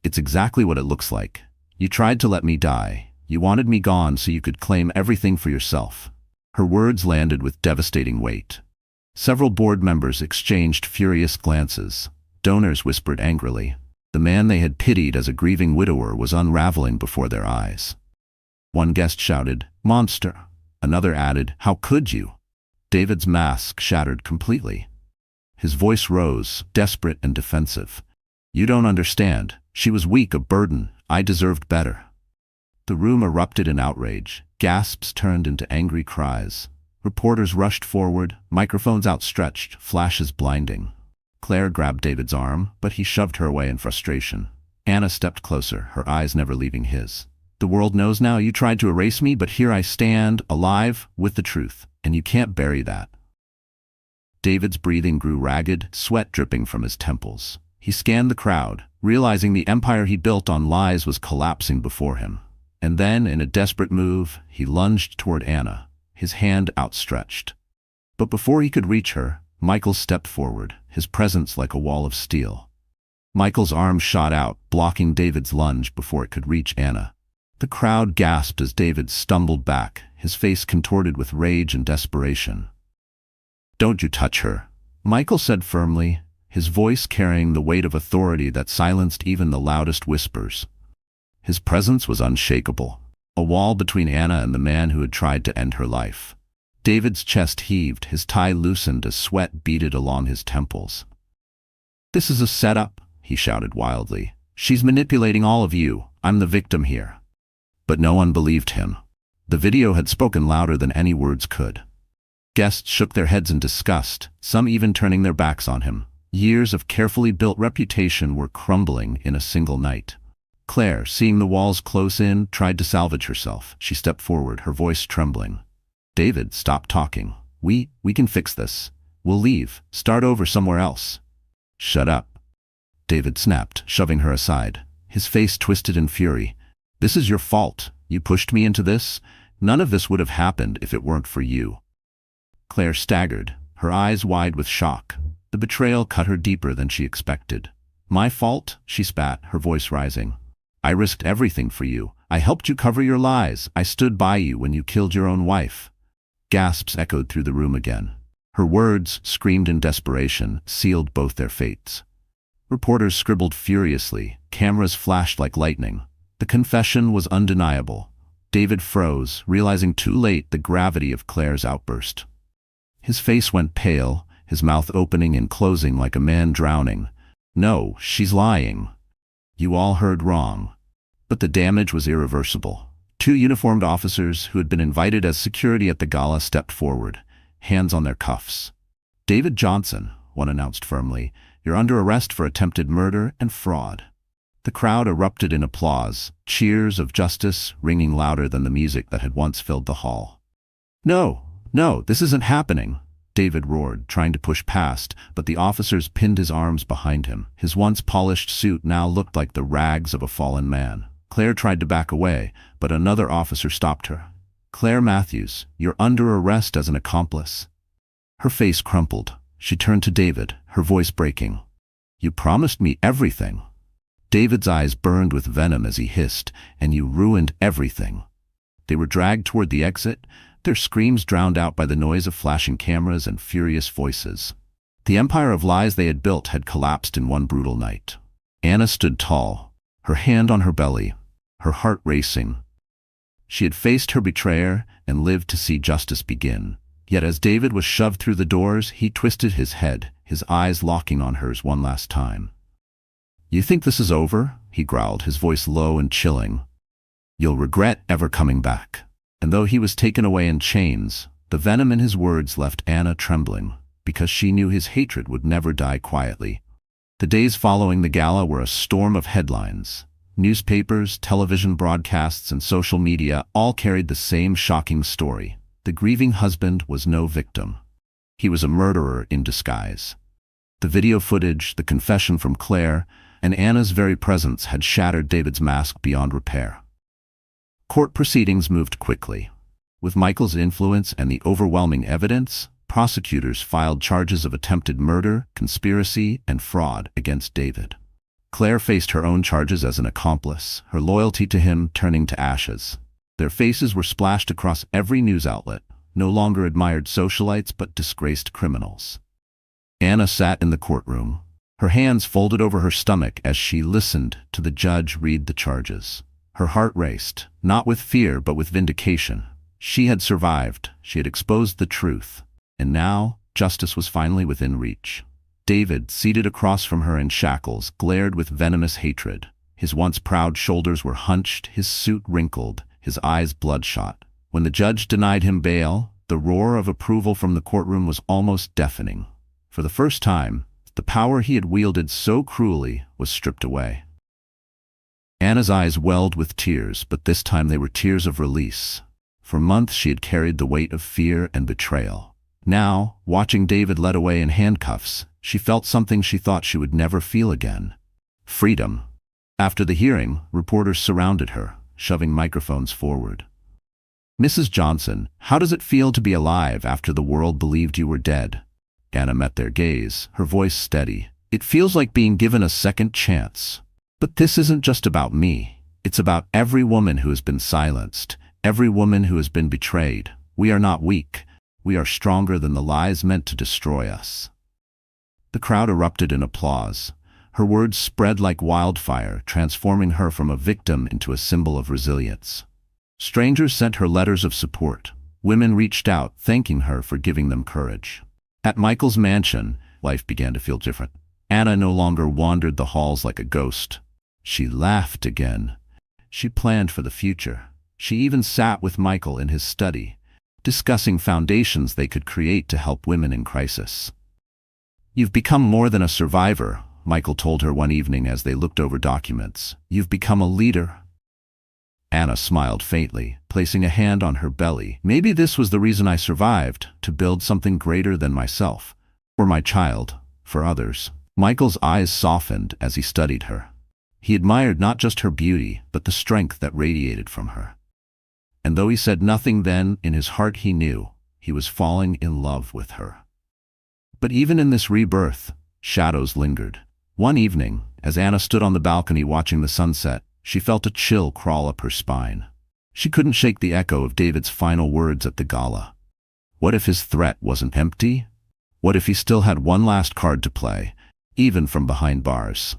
"It's exactly what it looks like. You tried to let me die. You wanted me gone so you could claim everything for yourself." Her words landed with devastating weight. Several board members exchanged furious glances. Donors whispered angrily. The man they had pitied as a grieving widower was unraveling before their eyes. One guest shouted, "Monster!" Another added, "How could you?" David's mask shattered completely. His voice rose, desperate and defensive. "You don't understand. She was weak, a burden. I deserved better." The room erupted in outrage. Gasps turned into angry cries. Reporters rushed forward, microphones outstretched, flashes blinding. Claire grabbed David's arm, but he shoved her away in frustration. Anna stepped closer, her eyes never leaving his. "The world knows now you tried to erase me, but here I stand, alive, with the truth, and you can't bury that." David's breathing grew ragged, sweat dripping from his temples. He scanned the crowd, realizing the empire he built on lies was collapsing before him. And then, in a desperate move, he lunged toward Anna, his hand outstretched. But before he could reach her, Michael stepped forward, his presence like a wall of steel. Michael's arm shot out, blocking David's lunge before it could reach Anna. The crowd gasped as David stumbled back, his face contorted with rage and desperation. "Don't you touch her," Michael said firmly, his voice carrying the weight of authority that silenced even the loudest whispers. His presence was unshakable, a wall between Anna and the man who had tried to end her life. David's chest heaved, his tie loosened as sweat beaded along his temples. "This is a setup," he shouted wildly. "She's manipulating all of you. I'm the victim here." But no one believed him. The video had spoken louder than any words could. Guests shook their heads in disgust, some even turning their backs on him. Years of carefully built reputation were crumbling in a single night. Claire, seeing the walls close in, tried to salvage herself. She stepped forward, her voice trembling. David, stop talking. We can fix this. We'll leave. Start over somewhere else. Shut up. David snapped, shoving her aside. His face twisted in fury. This is your fault. You pushed me into this. None of this would have happened if it weren't for you. Claire staggered, her eyes wide with shock. The betrayal cut her deeper than she expected. My fault? She spat, her voice rising. I risked everything for you. I helped you cover your lies. I stood by you when you killed your own wife. Gasps echoed through the room again. Her words, screamed in desperation, sealed both their fates. Reporters scribbled furiously. Cameras flashed like lightning. The confession was undeniable. David froze, realizing too late the gravity of Claire's outburst. His face went pale, his mouth opening and closing like a man drowning. No, she's lying. You all heard wrong. But the damage was irreversible. Two uniformed officers who had been invited as security at the gala stepped forward, hands on their cuffs. David Johnson, one announced firmly, you're under arrest for attempted murder and fraud. The crowd erupted in applause, cheers of justice ringing louder than the music that had once filled the hall. No, this isn't happening, David roared, trying to push past, but the officers pinned his arms behind him. His once polished suit now looked like the rags of a fallen man. Claire tried to back away, but another officer stopped her. Claire Matthews, you're under arrest as an accomplice. Her face crumpled. She turned to David, her voice breaking. You promised me everything. David's eyes burned with venom as he hissed, and you ruined everything. They were dragged toward the exit, their screams drowned out by the noise of flashing cameras and furious voices. The empire of lies they had built had collapsed in one brutal night. Anna stood tall, her hand on her belly, her heart racing. She had faced her betrayer and lived to see justice begin. Yet as David was shoved through the doors, he twisted his head, his eyes locking on hers one last time. You think this is over? He growled, his voice low and chilling. You'll regret ever coming back. And though he was taken away in chains, the venom in his words left Anna trembling, because she knew his hatred would never die quietly. The days following the gala were a storm of headlines. Newspapers, television broadcasts, and social media all carried the same shocking story. The grieving husband was no victim. He was a murderer in disguise. The video footage, the confession from Claire, and Anna's very presence had shattered David's mask beyond repair. Court proceedings moved quickly. With Michael's influence and the overwhelming evidence, prosecutors filed charges of attempted murder, conspiracy, and fraud against David. Claire faced her own charges as an accomplice, her loyalty to him turning to ashes. Their faces were splashed across every news outlet, no longer admired socialites but disgraced criminals. Anna sat in the courtroom, her hands folded over her stomach as she listened to the judge read the charges. Her heart raced, not with fear but with vindication. She had survived, she had exposed the truth, and now justice was finally within reach. David, seated across from her in shackles, glared with venomous hatred. His once proud shoulders were hunched, his suit wrinkled, his eyes bloodshot. When the judge denied him bail, the roar of approval from the courtroom was almost deafening. For the first time, the power he had wielded so cruelly was stripped away. Anna's eyes welled with tears, but this time they were tears of release. For months she had carried the weight of fear and betrayal. Now, watching David led away in handcuffs, she felt something she thought she would never feel again. Freedom. After the hearing, reporters surrounded her, shoving microphones forward. Mrs. Johnson, how does it feel to be alive after the world believed you were dead? Anna met their gaze, her voice steady. It feels like being given a second chance. But this isn't just about me. It's about every woman who has been silenced, every woman who has been betrayed. We are not weak. We are stronger than the lies meant to destroy us. The crowd erupted in applause. Her words spread like wildfire, transforming her from a victim into a symbol of resilience. Strangers sent her letters of support. Women reached out, thanking her for giving them courage. At Michael's mansion, life began to feel different. Anna no longer wandered the halls like a ghost. She laughed again. She planned for the future. She even sat with Michael in his study, discussing foundations they could create to help women in crisis. You've become more than a survivor, Michael told her one evening as they looked over documents. "You've become a leader." Anna smiled faintly, placing a hand on her belly. "Maybe this was the reason I survived, to build something greater than myself, or my child, for others." Michael's eyes softened as he studied her. He admired not just her beauty, but the strength that radiated from her. And though he said nothing then, in his heart he knew he was falling in love with her. But even in this rebirth, shadows lingered. One evening, as Anna stood on the balcony watching the sunset, she felt a chill crawl up her spine. She couldn't shake the echo of David's final words at the gala. What if his threat wasn't empty? What if he still had one last card to play, even from behind bars?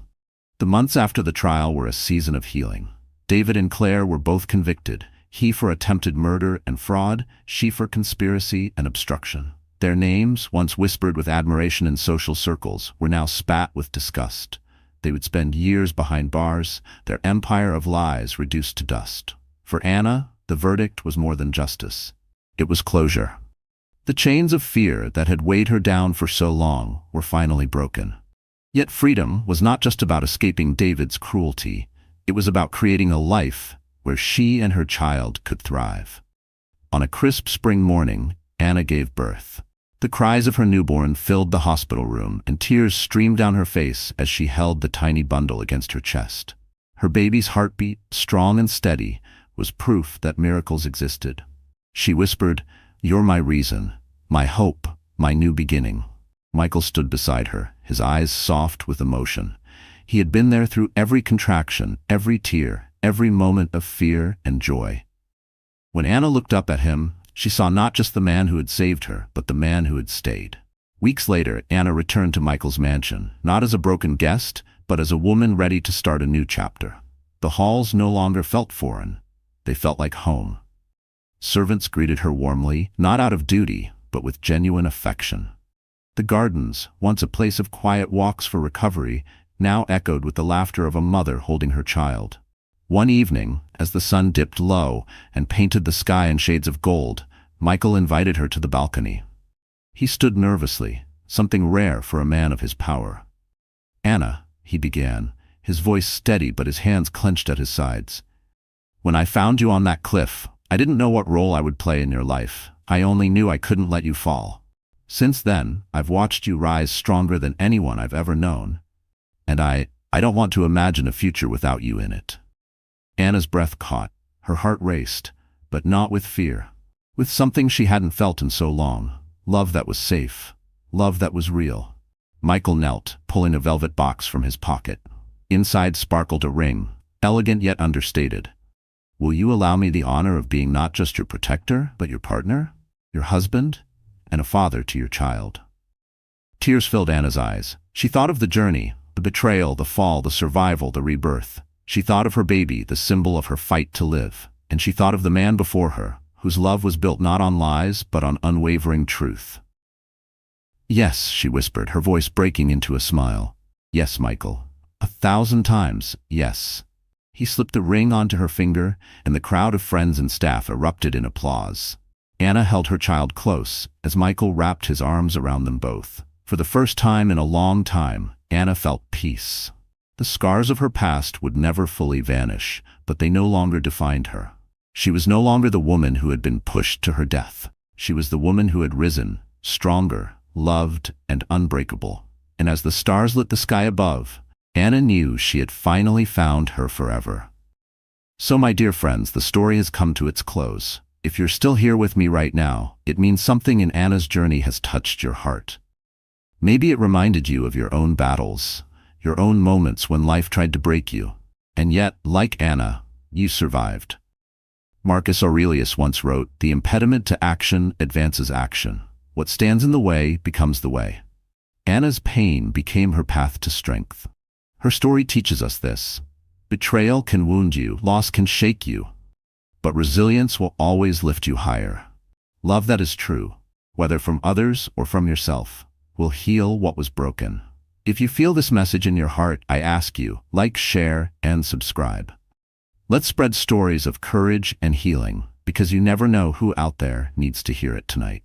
The months after the trial were a season of healing. David and Claire were both convicted, he for attempted murder and fraud, she for conspiracy and obstruction. Their names, once whispered with admiration in social circles, were now spat with disgust. They would spend years behind bars, their empire of lies reduced to dust. For Anna, the verdict was more than justice. It was closure. The chains of fear that had weighed her down for so long were finally broken. Yet freedom was not just about escaping David's cruelty. It was about creating a life where she and her child could thrive. On a crisp spring morning, Anna gave birth. The cries of her newborn filled the hospital room, and tears streamed down her face as she held the tiny bundle against her chest. Her baby's heartbeat, strong and steady, was proof that miracles existed. She whispered, "You're my reason, my hope, my new beginning." Michael stood beside her, his eyes soft with emotion. He had been there through every contraction, every tear, every moment of fear and joy. When Anna looked up at him, she saw not just the man who had saved her, but the man who had stayed. Weeks later, Anna returned to Michael's mansion, not as a broken guest, but as a woman ready to start a new chapter. The halls no longer felt foreign. They felt like home. Servants greeted her warmly, not out of duty, but with genuine affection. The gardens, once a place of quiet walks for recovery, now echoed with the laughter of a mother holding her child. One evening, as the sun dipped low and painted the sky in shades of gold, Michael invited her to the balcony. He stood nervously, something rare for a man of his power. "Anna," he began, his voice steady but his hands clenched at his sides. "When I found you on that cliff, I didn't know what role I would play in your life. I only knew I couldn't let you fall. Since then, I've watched you rise stronger than anyone I've ever known. And I don't want to imagine a future without you in it." Anna's breath caught, her heart raced, but not with fear. With something she hadn't felt in so long. Love that was safe. Love that was real. Michael knelt, pulling a velvet box from his pocket. Inside sparkled a ring, elegant yet understated. "Will you allow me the honor of being not just your protector, but your partner, your husband, and a father to your child?" Tears filled Anna's eyes. She thought of the journey, the betrayal, the fall, the survival, the rebirth. She thought of her baby, the symbol of her fight to live. And she thought of the man before her, whose love was built not on lies, but on unwavering truth. "Yes," she whispered, her voice breaking into a smile. "Yes, Michael. 1,000 times, yes." He slipped the ring onto her finger, and the crowd of friends and staff erupted in applause. Anna held her child close, as Michael wrapped his arms around them both. For the first time in a long time, Anna felt peace. The scars of her past would never fully vanish, but they no longer defined her. She was no longer the woman who had been pushed to her death. She was the woman who had risen, stronger, loved, and unbreakable. And as the stars lit the sky above, Anna knew she had finally found her forever. So, my dear friends, the story has come to its close. If you're still here with me right now, it means something in Anna's journey has touched your heart. Maybe it reminded you of your own battles, your own moments when life tried to break you. And yet, like Anna, you survived. Marcus Aurelius once wrote, "The impediment to action advances action. What stands in the way becomes the way." Anna's pain became her path to strength. Her story teaches us this. Betrayal can wound you, loss can shake you, but resilience will always lift you higher. Love that is true, whether from others or from yourself, will heal what was broken. If you feel this message in your heart, I ask you, like, share, and subscribe. Let's spread stories of courage and healing, because you never know who out there needs to hear it tonight.